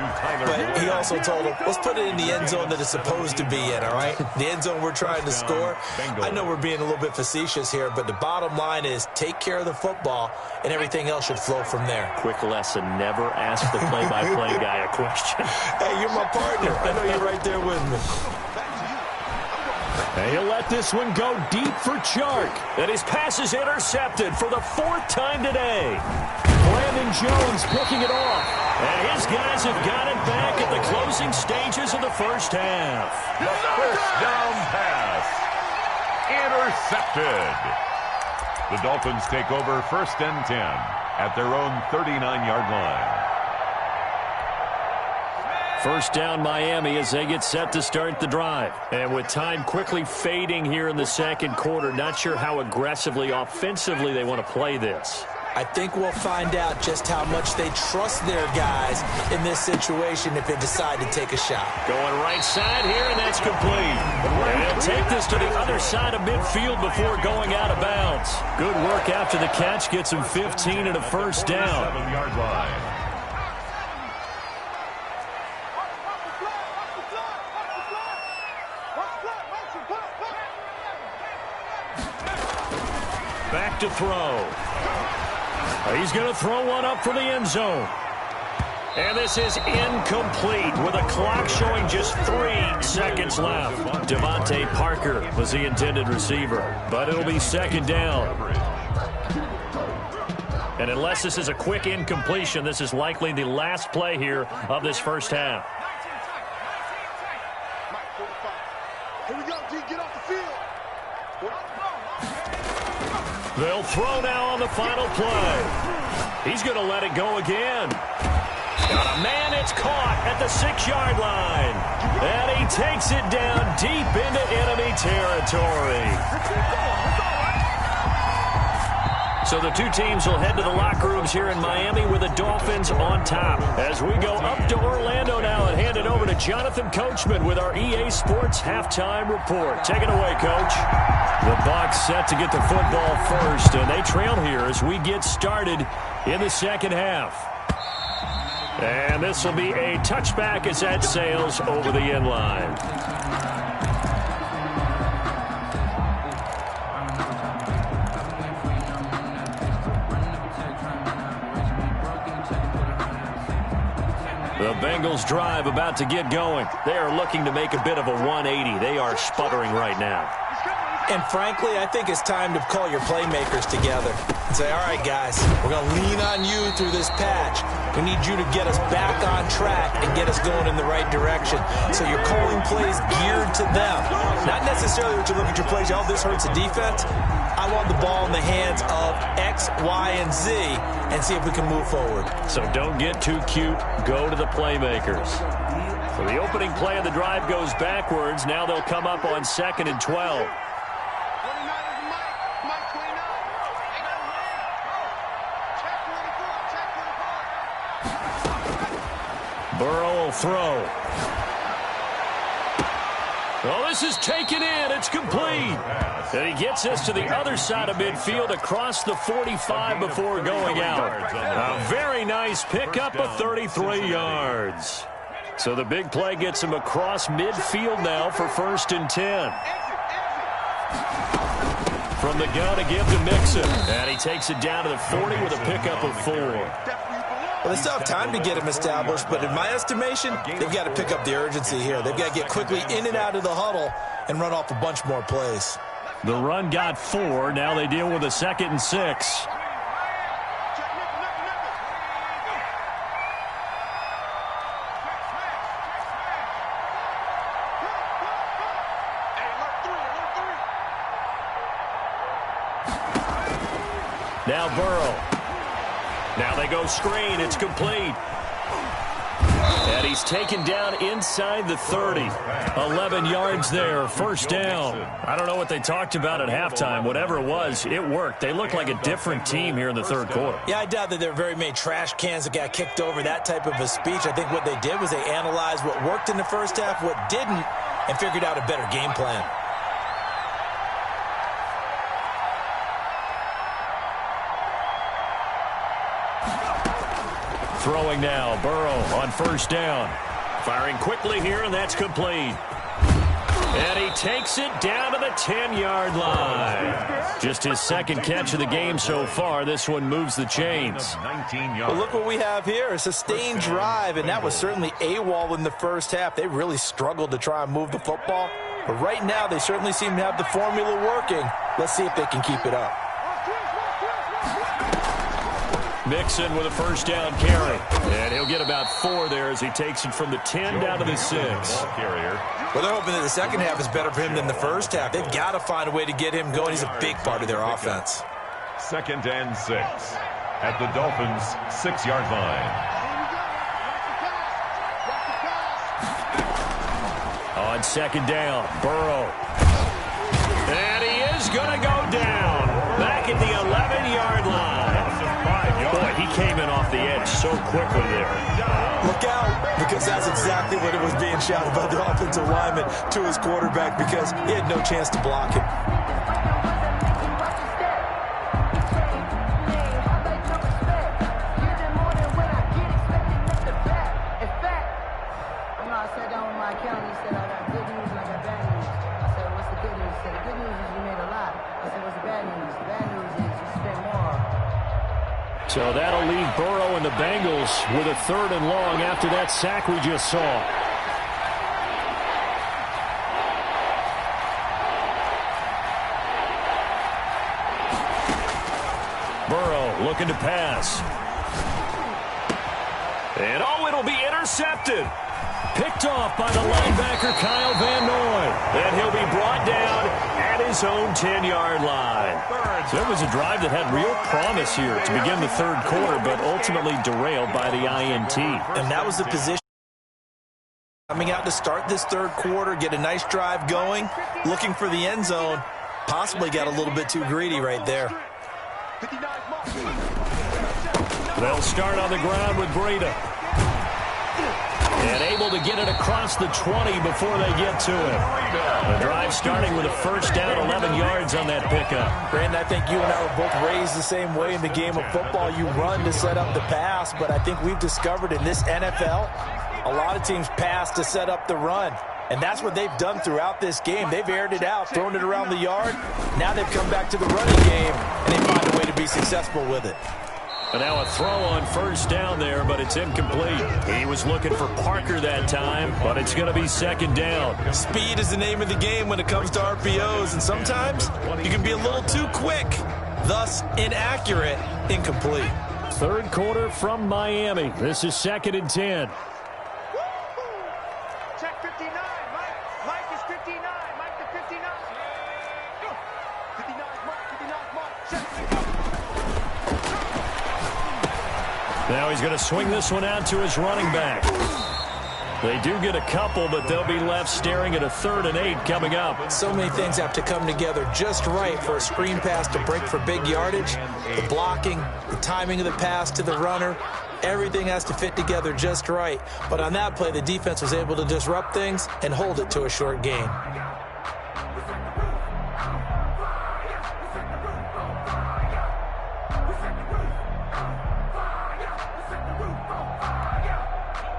B: but he also told him, let's put it in the end zone that it's supposed to be in, all right? The end zone we're trying to score. I know we're being a little bit facetious here, but the bottom line is take care of the football, and everything else should flow from there.
A: Quick lesson, never ask the play-by-play guy a question.
B: Hey, you're my partner. I know you're right there with me.
A: And he'll let this one go deep for Chark. And his pass is intercepted for the 4th time today. Brandon Jones picking it off. And his guys have got it back at the closing stages of the first half.
I: The first down pass. Intercepted. The Dolphins take over first and 10 at their own 39-yard line.
A: First down Miami as they get set to start the drive. And with time quickly fading here in the second quarter, not sure how aggressively, offensively they want to play this.
B: I think we'll find out just how much they trust their guys in this situation if they decide to take a shot.
A: Going right side here, and that's complete. And he'll take this to the other side of midfield before going out of bounds. Good work after the catch. Gets him 15 and a first down.
I: 7-yard line.
A: Back to throw. He's going to throw one up for the end zone. And this is incomplete with a clock showing just 3 seconds left. Devontae Parker was the intended receiver, but it'll be second down. And unless this is a quick incompletion, this is likely the last play here of this first half.
C: Here we go, G. Get off the field.
A: They'll throw now on the final play. He's going to let it go again. Got a man, it's caught at the 6-yard line. And he takes it down deep into enemy territory. So the two teams will head to the locker rooms here in Miami with the Dolphins on top. As we go up to Orlando now and hand it over to Jonathan Coachman with our EA Sports Halftime Report. Take it away, Coach. The Bucs set to get the football first, and they trail here as we get started in the second half. And this will be a touchback as that sails over the end line. The Bengals drive about to get going. They are looking to make a bit of a 180. They are sputtering right now.
B: And frankly, I think it's time to call your playmakers together and say, all right, guys, we're going to lean on you through this patch. We need you to get us back on track and get us going in the right direction. So you're calling plays geared to them. Not necessarily that you look at your plays, oh, this hurts the defense. I want the ball in the hands of X, Y, and Z and see if we can move forward.
A: So don't get too cute. Go to the playmakers. So the opening play of the drive goes backwards. Now they'll come up on 2nd and 12. Burrow will throw. Well, this is taken in. It's complete. And he gets us to the other side of midfield across the 45 before going out. A very nice pickup of 33 yards. So the big play gets him across midfield now for 1st and 10. From the gun again to Mixon. And he takes it down to the 40 with a pickup of 4.
B: Well, they still have time to get him established, but in my estimation, they've got to pick up the urgency here. They've got to get quickly in and out of the huddle and run off a bunch more plays.
A: The run got 4. Now they deal with a 2nd and 6. Now Burrow. Now they go screen. It's complete. And he's taken down inside the 30. 11 yards there. 1st down. I don't know what they talked about at halftime. Whatever it was, it worked. They look like a different team here in the 3rd quarter.
B: Yeah, I doubt that there are very many trash cans that got kicked over, that type of a speech. I think what they did was they analyzed what worked in the first half, what didn't, and figured out a better game plan.
A: Throwing now, Burrow on 1st down. Firing quickly here, and that's complete. And he takes it down to the 10-yard line. Just his 2nd catch of the game so far. This one moves the chains.
B: Well, look what we have here, a sustained drive, and that was certainly AWOL in the first half. They really struggled to try and move the football. But right now, they certainly seem to have the formula working. Let's see if they can keep it up.
A: Mixon with a 1st down carry. And he'll get about 4 there as he takes it from the 10 down to the 6.
B: Well, they're hoping that the second half is better for him than the first half. They've got to find a way to get him going. He's a big part of their offense.
I: 2nd and 6 at the Dolphins' 6-yard line.
A: On 2nd down, Burrow. And he is going to go down. Back at the 11-yard line. came in off the edge so quickly there.
B: Look out, because that's exactly what it was being shouted by the offensive lineman to his quarterback, because he had no chance to block him.
A: So that'll leave Burrow and the Bengals with a 3rd and long after that sack we just saw. Burrow looking to pass. And it'll be intercepted. Picked off by the linebacker Kyle Van Noy. And he'll be brought down at his own 10-yard line. So it was a drive that had real promise here to begin the 3rd quarter, but ultimately derailed by the INT.
B: And that was the position coming out to start this 3rd quarter, get a nice drive going, looking for the end zone. Possibly got a little bit too greedy right there.
A: They'll start on the ground with Breida. And able to get it across the 20 before they get to it. The drive starting with a 1st down, 11 yards on that pickup.
B: Brandon, I think you and I were both raised the same way in the game of football. You run to set up the pass, but I think we've discovered in this NFL, a lot of teams pass to set up the run. And that's what they've done throughout this game. They've aired it out, thrown it around the yard. Now they've come back to the running game, and they find a way to be successful with it.
A: And now a throw on 1st down there, but it's incomplete. He was looking for Parker that time, but it's going to be 2nd down.
B: Speed is the name of the game when it comes to RPOs, and sometimes you can be a little too quick, thus inaccurate, incomplete.
A: 3rd quarter from Miami. This is 2nd and 10.
C: Check 59, Mike. Mike is 59. Mike to 59. 59 Mike. 59 Mike. Check.
A: Now he's going to swing this one out to his running back. They do get a couple, but they'll be left staring at a 3rd and 8 coming up.
B: So many things have to come together just right for a screen pass to break for big yardage. The blocking, the timing of the pass to the runner, everything has to fit together just right. But on that play, the defense was able to disrupt things and hold it to a short gain.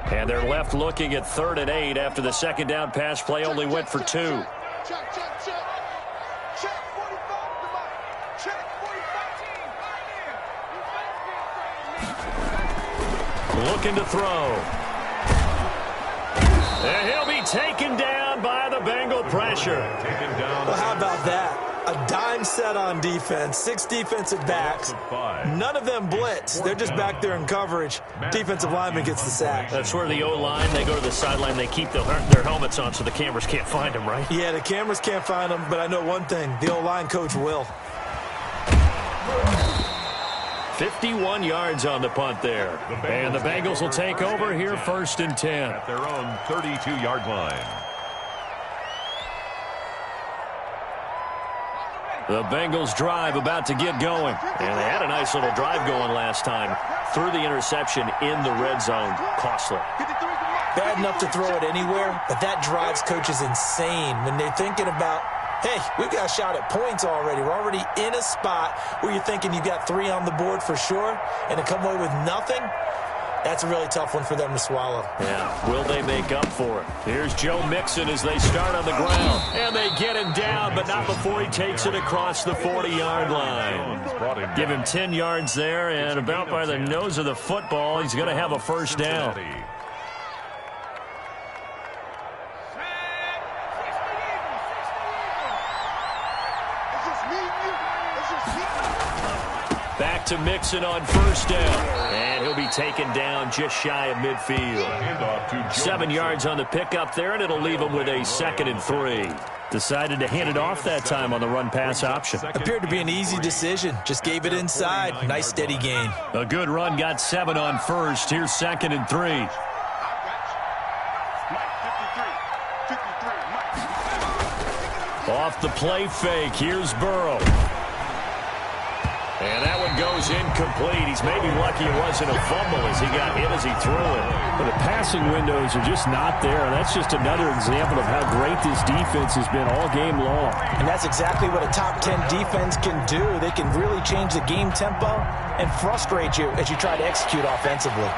A: And they're left looking at 3rd and 8 after the 2nd down pass play only went for 2.
C: Check. Check 45 to Mike. Check 45.
A: Looking to throw. And he'll be taken down by the Bengal pressure.
B: Well, how about that? A dime set on defense, 6 defensive backs. None of them blitz. They're just back there in coverage. Defensive lineman gets the sack.
J: That's where the O-line, they go to the sideline, they keep their helmets on so the cameras can't find them, right?
B: Yeah, the cameras can't find them, but I know one thing. The O-line coach will.
A: 51 yards on the punt there. And the Bengals will take over here 1st and 10.
I: At their own 32-yard line.
A: The Bengals drive about to get going.
J: And they had a nice little drive going last time. Threw the interception in the red zone. Costly.
B: Bad enough to throw it anywhere, but that drives coaches insane when they're thinking about, hey, we've got a shot at points already. We're already in a spot where you're thinking you've got 3 on the board for sure, and to come away with nothing, that's a really tough one for them to swallow.
A: Yeah, will they make up for it? Here's Joe Mixon as they start on the ground. And they get him down, but not before he takes it across the 40-yard line. Give him 10 yards there, and about by the nose of the football, he's going to have a 1st down. Back to Mixon on 1st down. And he'll be taken down just shy of midfield. 7 yards on the pickup there, and it'll leave him with a 2nd and 3. Decided to hand it off that time on the run-pass option.
B: Appeared to be an easy decision. Just gave it inside. Nice steady gain.
A: A good run, got 7 on 1st. Here's 2nd and 3. Off the play fake, here's Burrow. And that one goes throws incomplete. He's maybe lucky it wasn't a fumble as he got hit as he threw it.
J: But the passing windows are just not there. That's just another example of how great this defense has been all game long.
B: And that's exactly what a top 10 defense can do. They can really change the game tempo and frustrate you as you try to execute offensively.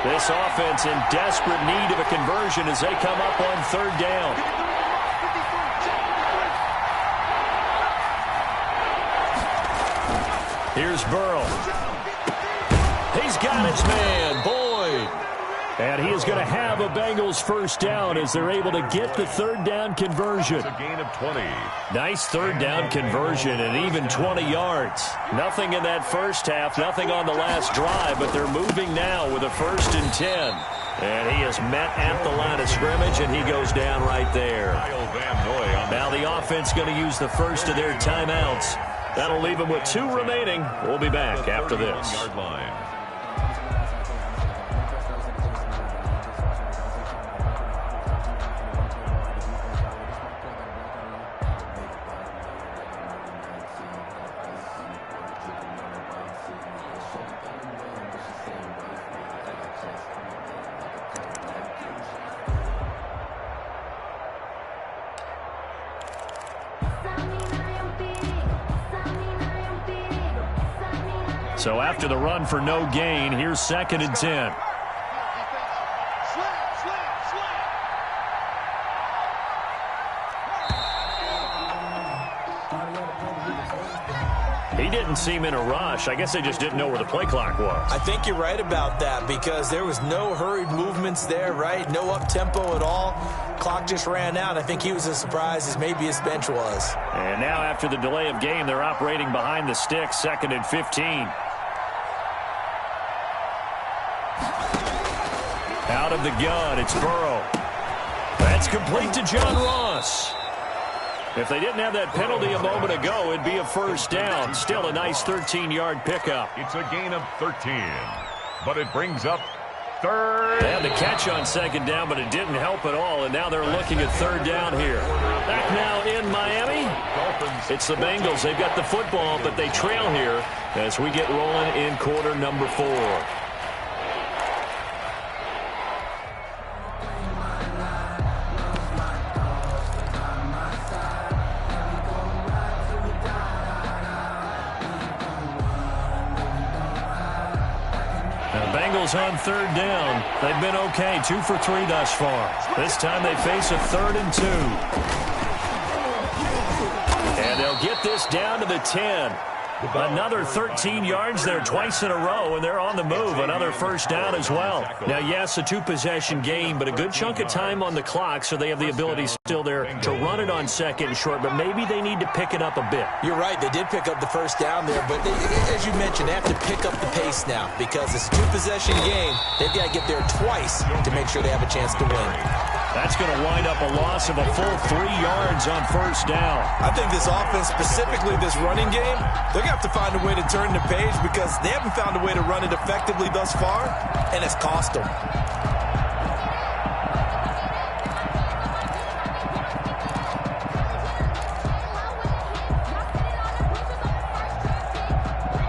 A: This offense in desperate need of a conversion as they come up on third down. Here's Burrow. He's got his man, Boyd. And he is going to have a Bengals first down as they're able to get the third down conversion.
I: It's a gain of 20.
A: Nice third down conversion and even 20 yards. Nothing in that first half, nothing on the last drive, but they're moving now with a 1st and 10. And he is met at the line of scrimmage, and he goes down right there. Now the offense going to use the first of their timeouts. That'll leave them with 2 remaining. We'll be back after this.
I: Yard line.
A: So after the run for no gain, here's 2nd and 10. He didn't seem in a rush. I guess they just didn't know where the play clock was.
B: I think you're right about that because there was no hurried movements there, right? No up-tempo at all. Clock just ran out. I think he was as surprised as maybe his bench was.
A: And now after the delay of game, they're operating behind the sticks, 2nd and 15. Out of the gun, it's Burrow. That's complete to John Ross. If they didn't have that penalty a moment ago, it'd be a first down. Still a nice 13-yard pickup.
I: It's a gain of 13, but it brings up third.
A: They had the catch on 2nd down, but it didn't help at all, and now they're looking at 3rd down here. Back now in Miami. It's the Bengals. They've got the football, but they trail here as we get rolling in quarter number 4. On 3rd down. They've been okay, 2 for 3 thus far. This time they face a 3rd and 2. And they'll get this down to the 10. Another 13 yards there twice in a row, and they're on the move. Another first down as well. Now, yes, a 2-possession game, but a good chunk of time on the clock, so they have the ability still there to run it on 2nd and short, but maybe they need to pick it up a bit.
B: You're right. They did pick up the first down there, but as you mentioned, they have to pick up the pace now because it's a 2-possession game. They've got to get there twice to make sure they have a chance to win.
A: That's going to wind up a loss of a full 3 yards on first down.
B: I think this offense, specifically this running game, they're going to have to find a way to turn the page because they haven't found a way to run it effectively thus far, and it's cost them.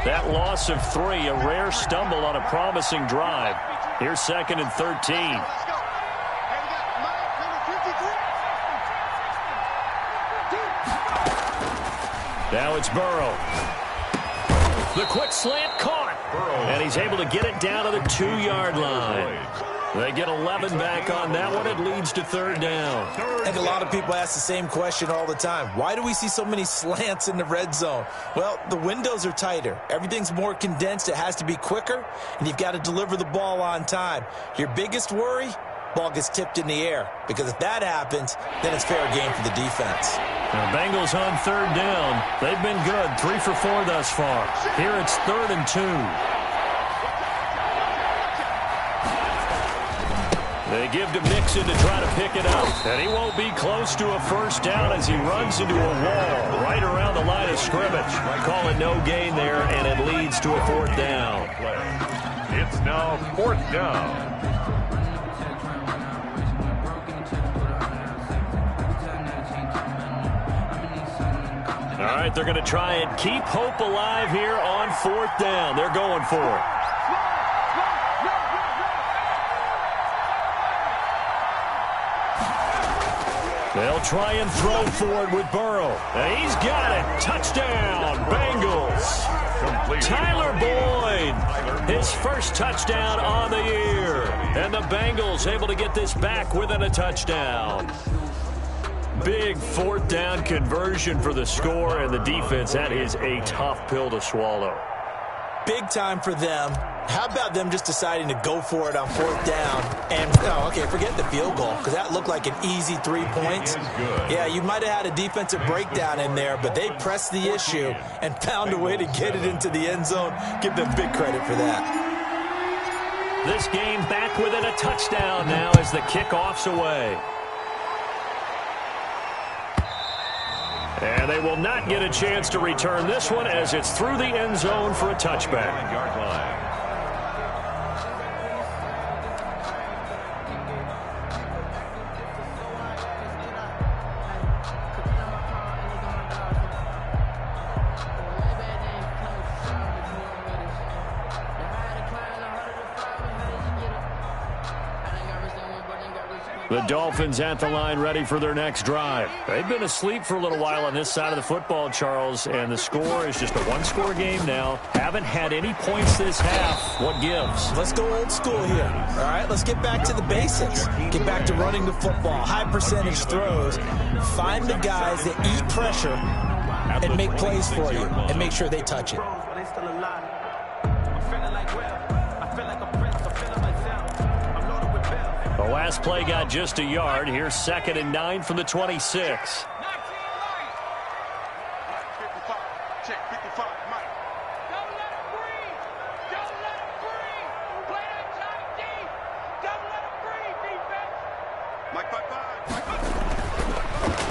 A: That loss of 3, a rare stumble on a promising drive. Here's 2nd and 13. Now it's Burrow. The quick slant caught. And he's able to get it down to the 2-yard line. They get 11 back on that one. It leads to 3rd down.
B: I think a lot of people ask the same question all the time. Why do we see so many slants in the red zone? Well, the windows are tighter. Everything's more condensed. It has to be quicker, and you've got to deliver the ball on time. Your biggest worry? Ball gets tipped in the air. Because if that happens, then it's fair game for the defense.
A: Now, Bengals on 3rd down. They've been good. 3 for 4 thus far. Here it's 3rd and 2. They give to Mixon to try to pick it up. And he won't be close to a first down as he runs into a wall right around the line of scrimmage. Call it no gain there, and it leads to a 4th down.
I: It's now 4th down.
A: All right, right, they're going to try and keep hope alive here on 4th down. They're going for it. They'll try and throw forward with Burrow. And he's got it. Touchdown, Bengals. Tyler Boyd, his first touchdown on the year. And the Bengals able to get this back within a touchdown. Big 4th down conversion for the score, and the defense, that is a tough pill to swallow.
B: Big time for them. How about them just deciding to go for it on 4th down? And, okay, forget the field goal, because that looked like an easy 3 points. Yeah, you might have had a defensive breakdown in there, but they pressed the issue and found a way to get it into the end zone. Give them big credit for that.
A: This game back within a touchdown now as the kickoff's away. And they will not get a chance to return this one as it's through the end zone for a touchback. The Dolphins at the line ready for their next drive. They've been asleep for a little while on this side of the football, Charles, and the score is just a one-score game now. Haven't had any points this half. What gives?
B: Let's go old school here. All right, let's get back to the basics. Get back to running the football, high percentage throws. Find the guys that eat pressure and make plays for you and make sure they touch it.
A: The last play got just a yard. Here's 2nd and 9 from the 26.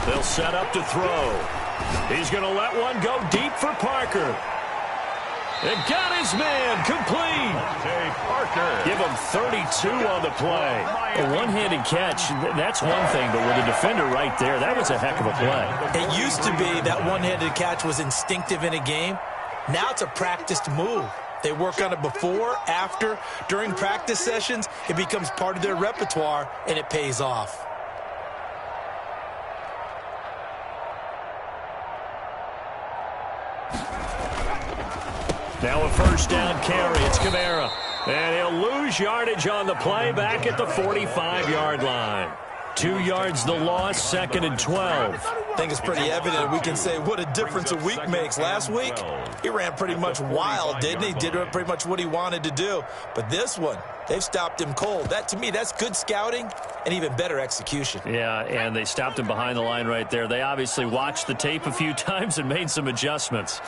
A: They'll set up to throw. He's going to let one go deep for Parker. And got his man complete. Parker. Give him 32 on the play. A one-handed catch, that's one thing, but with a defender right there, that was a heck of a play.
B: It used to be that one-handed catch was instinctive in a game. Now it's a practiced move. They work on it before, after, during practice sessions. It becomes part of their repertoire, and it pays off.
A: Now a first down carry. It's Kamara. And he'll lose yardage on the play back at the 45-yard line. 2 yards the loss, 2nd and 12.
B: I think it's pretty evident. We can say what a difference a week makes. Last week, he ran pretty much wild, didn't he? Did pretty much what he wanted to do. But this one, they've stopped him cold. That, to me, that's good scouting and even better execution.
A: Yeah, and they stopped him behind the line right there. They obviously watched the tape a few times and made some adjustments.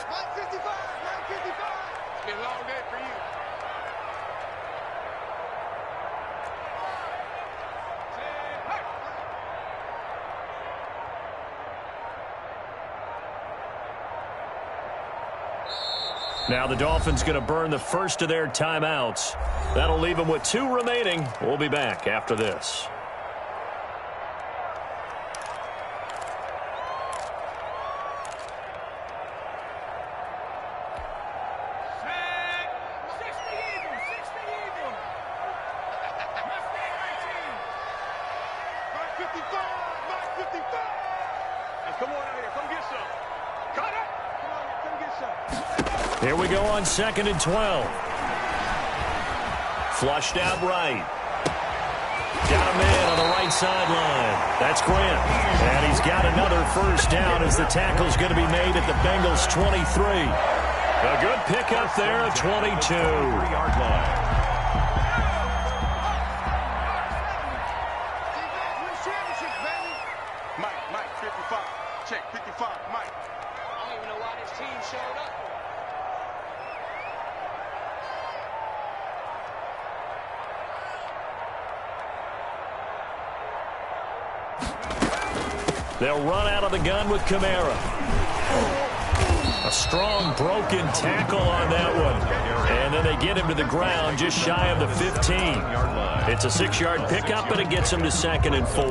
A: Now the Dolphins going to burn the first of their timeouts. That'll leave them with 2 remaining. We'll be back after this. Here we go on 2nd and 12. Flushed out right. Got a man on the right sideline. That's Grant. And he's got another first down as the tackle's going to be made at the Bengals 23. A good pickup there at 22. 3-yard line.
C: Mike, 55. Check, 55, Mike. I don't even know why this team showed up.
A: They'll run out of the gun with Kamara. A strong broken tackle on that one. And then they get him to the ground just shy of the 15. It's a 6-yard pickup, and it gets him to 2nd and 4.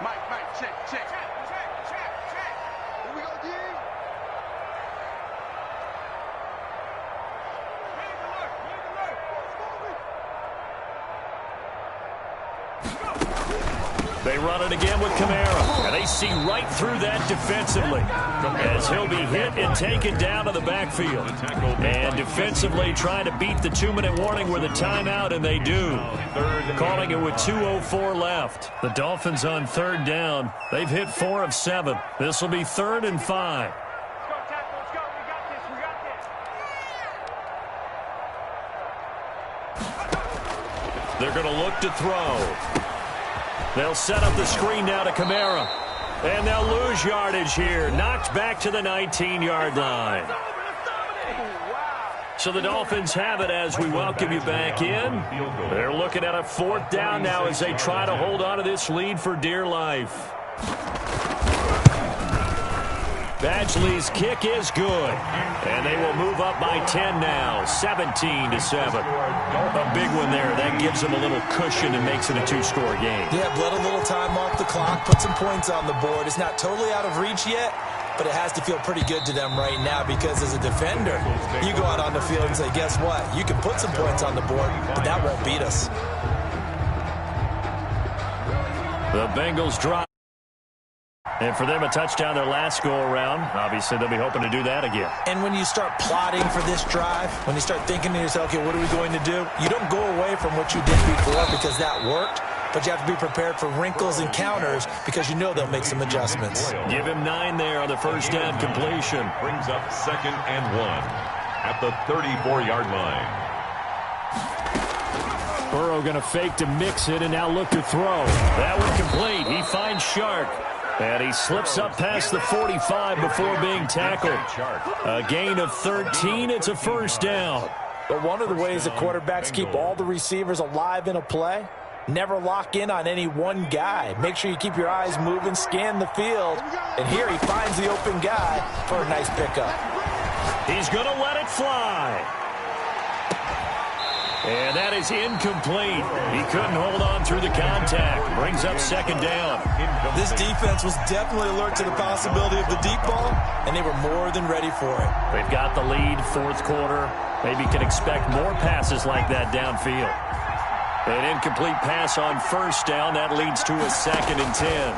C: Mike, check. Check. Here we go, D.
A: They run it again with Kamara, and they see right through that defensively as he'll be hit and taken down to the backfield. And defensively trying to beat the 2-minute warning with a timeout, and they do. Calling it with 2:04 left. The Dolphins on third down. They've hit 4 of 7. This will be 3rd and 5.
C: Let's go. We got this.
A: They're going to look to throw. They'll set up the screen now to Kamara. And they'll lose yardage here. Knocked back to the 19-yard line. So the Dolphins have it as we welcome you back in. They're looking at a 4th down now as they try to hold on to this lead for dear life. Badgley's kick is good. And they will move up by 10 now, 17-7. A big one there. That gives them a little cushion and makes it a 2-score game.
B: Yeah, bled a little time off the clock, put some points on the board. It's not totally out of reach yet, but it has to feel pretty good to them right now because as a defender, you go out on the field and say, guess what? You can put some points on the board, but that won't beat us.
A: The Bengals drive. And for them, a touchdown their last go-around. Obviously, they'll be hoping to do that again.
B: And when you start plotting for this drive, when you start thinking to yourself, okay, what are we going to do? You don't go away from what you did before because that worked, but you have to be prepared for wrinkles and counters because you know they'll make some adjustments.
A: Give him 9 there on the first down completion.
I: Brings up 2nd and 1 at the 34-yard line.
A: Burrow going to fake to mix it and now look to throw. That one complete. He finds Shark. And he slips up past the 45 before being tackled. A gain of 13. It's a 1st down.
B: But one of the ways the quarterbacks keep all the receivers alive in a play, never lock in on any one guy. Make sure you keep your eyes moving, scan the field. And here he finds the open guy for a nice pickup.
A: He's going to let it fly. And that is incomplete. He couldn't hold on through the contact. Brings up 2nd down.
B: This defense was definitely alert to the possibility of the deep ball, and they were more than ready for it.
A: They've got the lead, 4th quarter. Maybe can expect more passes like that downfield. An incomplete pass on 1st down. That leads to a 2nd and 10.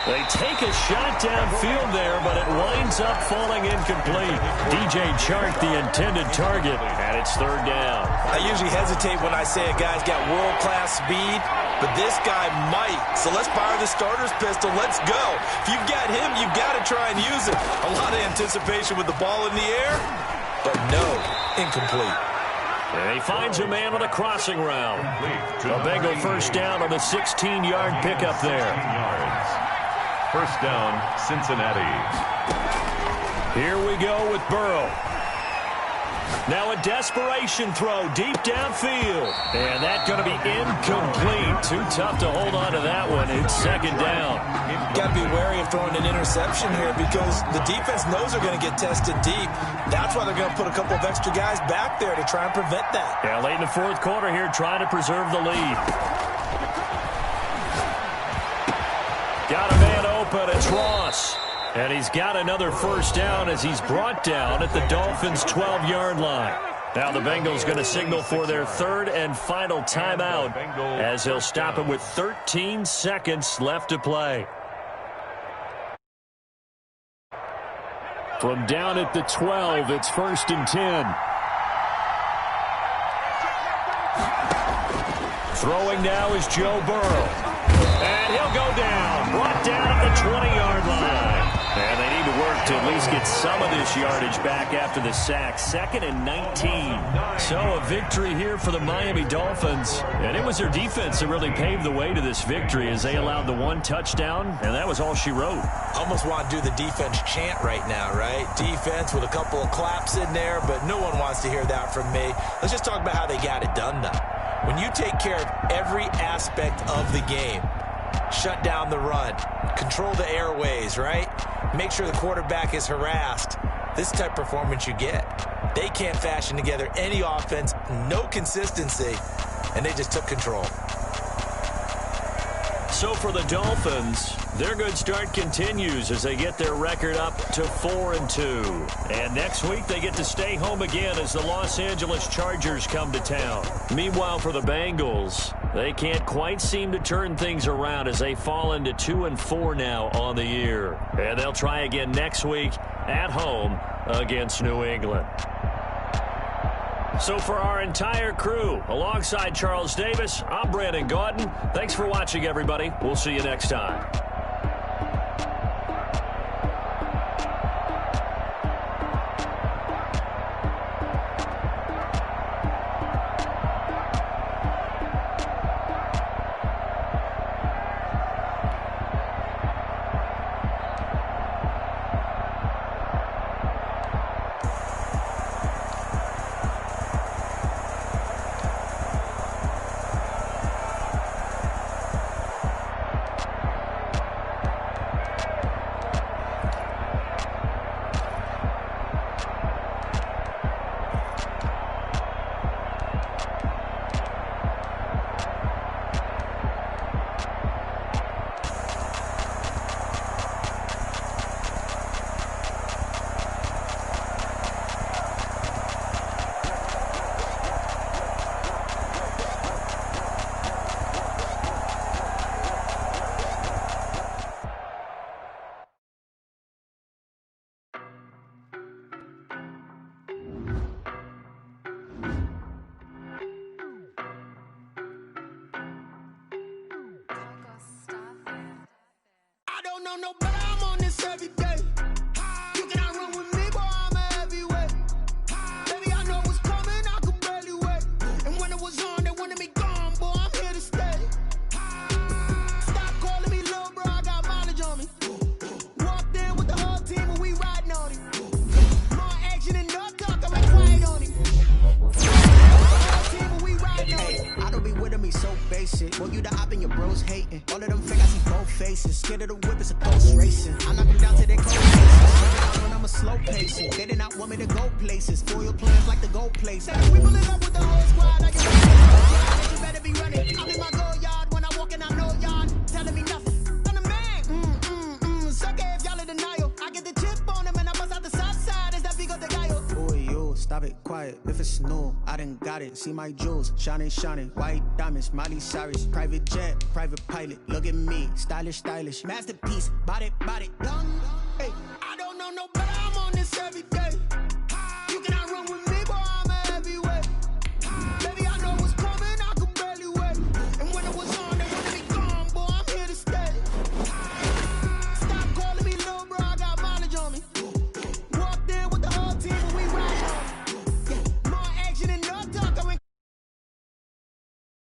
A: They take a shot downfield there, but it winds up falling incomplete. DJ Chark, the intended target, and it's 3rd down.
B: I usually hesitate when I say a guy's got world-class speed, but this guy might. So let's fire the starter's pistol. Let's go. If you've got him, you've got to try and use it. A lot of anticipation with the ball in the air, but no, incomplete.
A: And he finds a man on a crossing route. A Bengal 1st down on the 16-yard pickup there.
I: 1st down, Cincinnati.
A: Here we go with Burrow. Now a desperation throw deep downfield. And that's going to be incomplete. Too tough to hold on to that one. It's 2nd down.
B: Got to be wary of throwing an interception here because the defense knows they're going to get tested deep. That's why they're going to put a couple of extra guys back there to try and prevent that.
A: Yeah, late in the 4th quarter here, trying to preserve the lead. Got a man open. It's Ross. And he's got another 1st down as he's brought down at the Dolphins' 12-yard line. Now the Bengals going to signal for their 3rd and final timeout as they'll stop him with 13 seconds left to play. From down at the 12, it's 1st and 10. Throwing now is Joe Burrow. And he'll go down. Brought down at the 20-yard line. And they need to work to at least get some of this yardage back after the sack. 2nd and 19. So a victory here for the Miami Dolphins. And it was their defense that really paved the way to this victory as they allowed the 1 touchdown. And that was all she wrote.
B: Almost want to do the defense chant right now, right? Defense with a couple of claps in there, but no one wants to hear that from me. Let's just talk about how they got it done, though. When you take care of every aspect of the game, shut down the run, control the airways, right? Make sure the quarterback is harassed. This type of performance you get. They can't fashion together any offense, no consistency, and they just took control.
A: So for the Dolphins, their good start continues as they get their record up to 4-2. And next week, they get to stay home again as the Los Angeles Chargers come to town. Meanwhile, for the Bengals, they can't quite seem to turn things around as they fall into 2-4 now on the year. And they'll try again next week at home against New England. So for our entire crew, alongside Charles Davis, I'm Brandon Gaudin. Thanks for watching, everybody. We'll see you next time.
E: No, but I'm on this every day. You cannot run with me, boy, I'm a heavyweight. Baby, I know what's coming, I could barely wait. And when it was on, they wanted me gone, boy, I'm here to stay. Stop calling me little bro, I got mileage on me. Walked in with the whole team and we riding on it. More action and no talk, I'm like quiet on it. Team and we riding on it.
K: I don't be with me so basic. Well, you the op and your bros hating. All of them fake, I see both faces. Scared of the whip, it's a ghost racing. I knock them down to their cold faces. When I'm a slow pacing. They did not want me to go places. Foil plans like the gold places.
E: We pull it up with the whole squad like it's you better be running. I'm in my go yard. When I walk in, I know y'all telling me nothing. I'm the man. Suck it if y'all in denial. I get the chip on them and I bust out the south side. Is that big of the guy?
K: Boy, yo, stop it, quiet. If it's new, I done got it. See my jewels, shining, white diamonds, Miley Cyrus, private jet, private pilot. Look at me, stylish, masterpiece, body,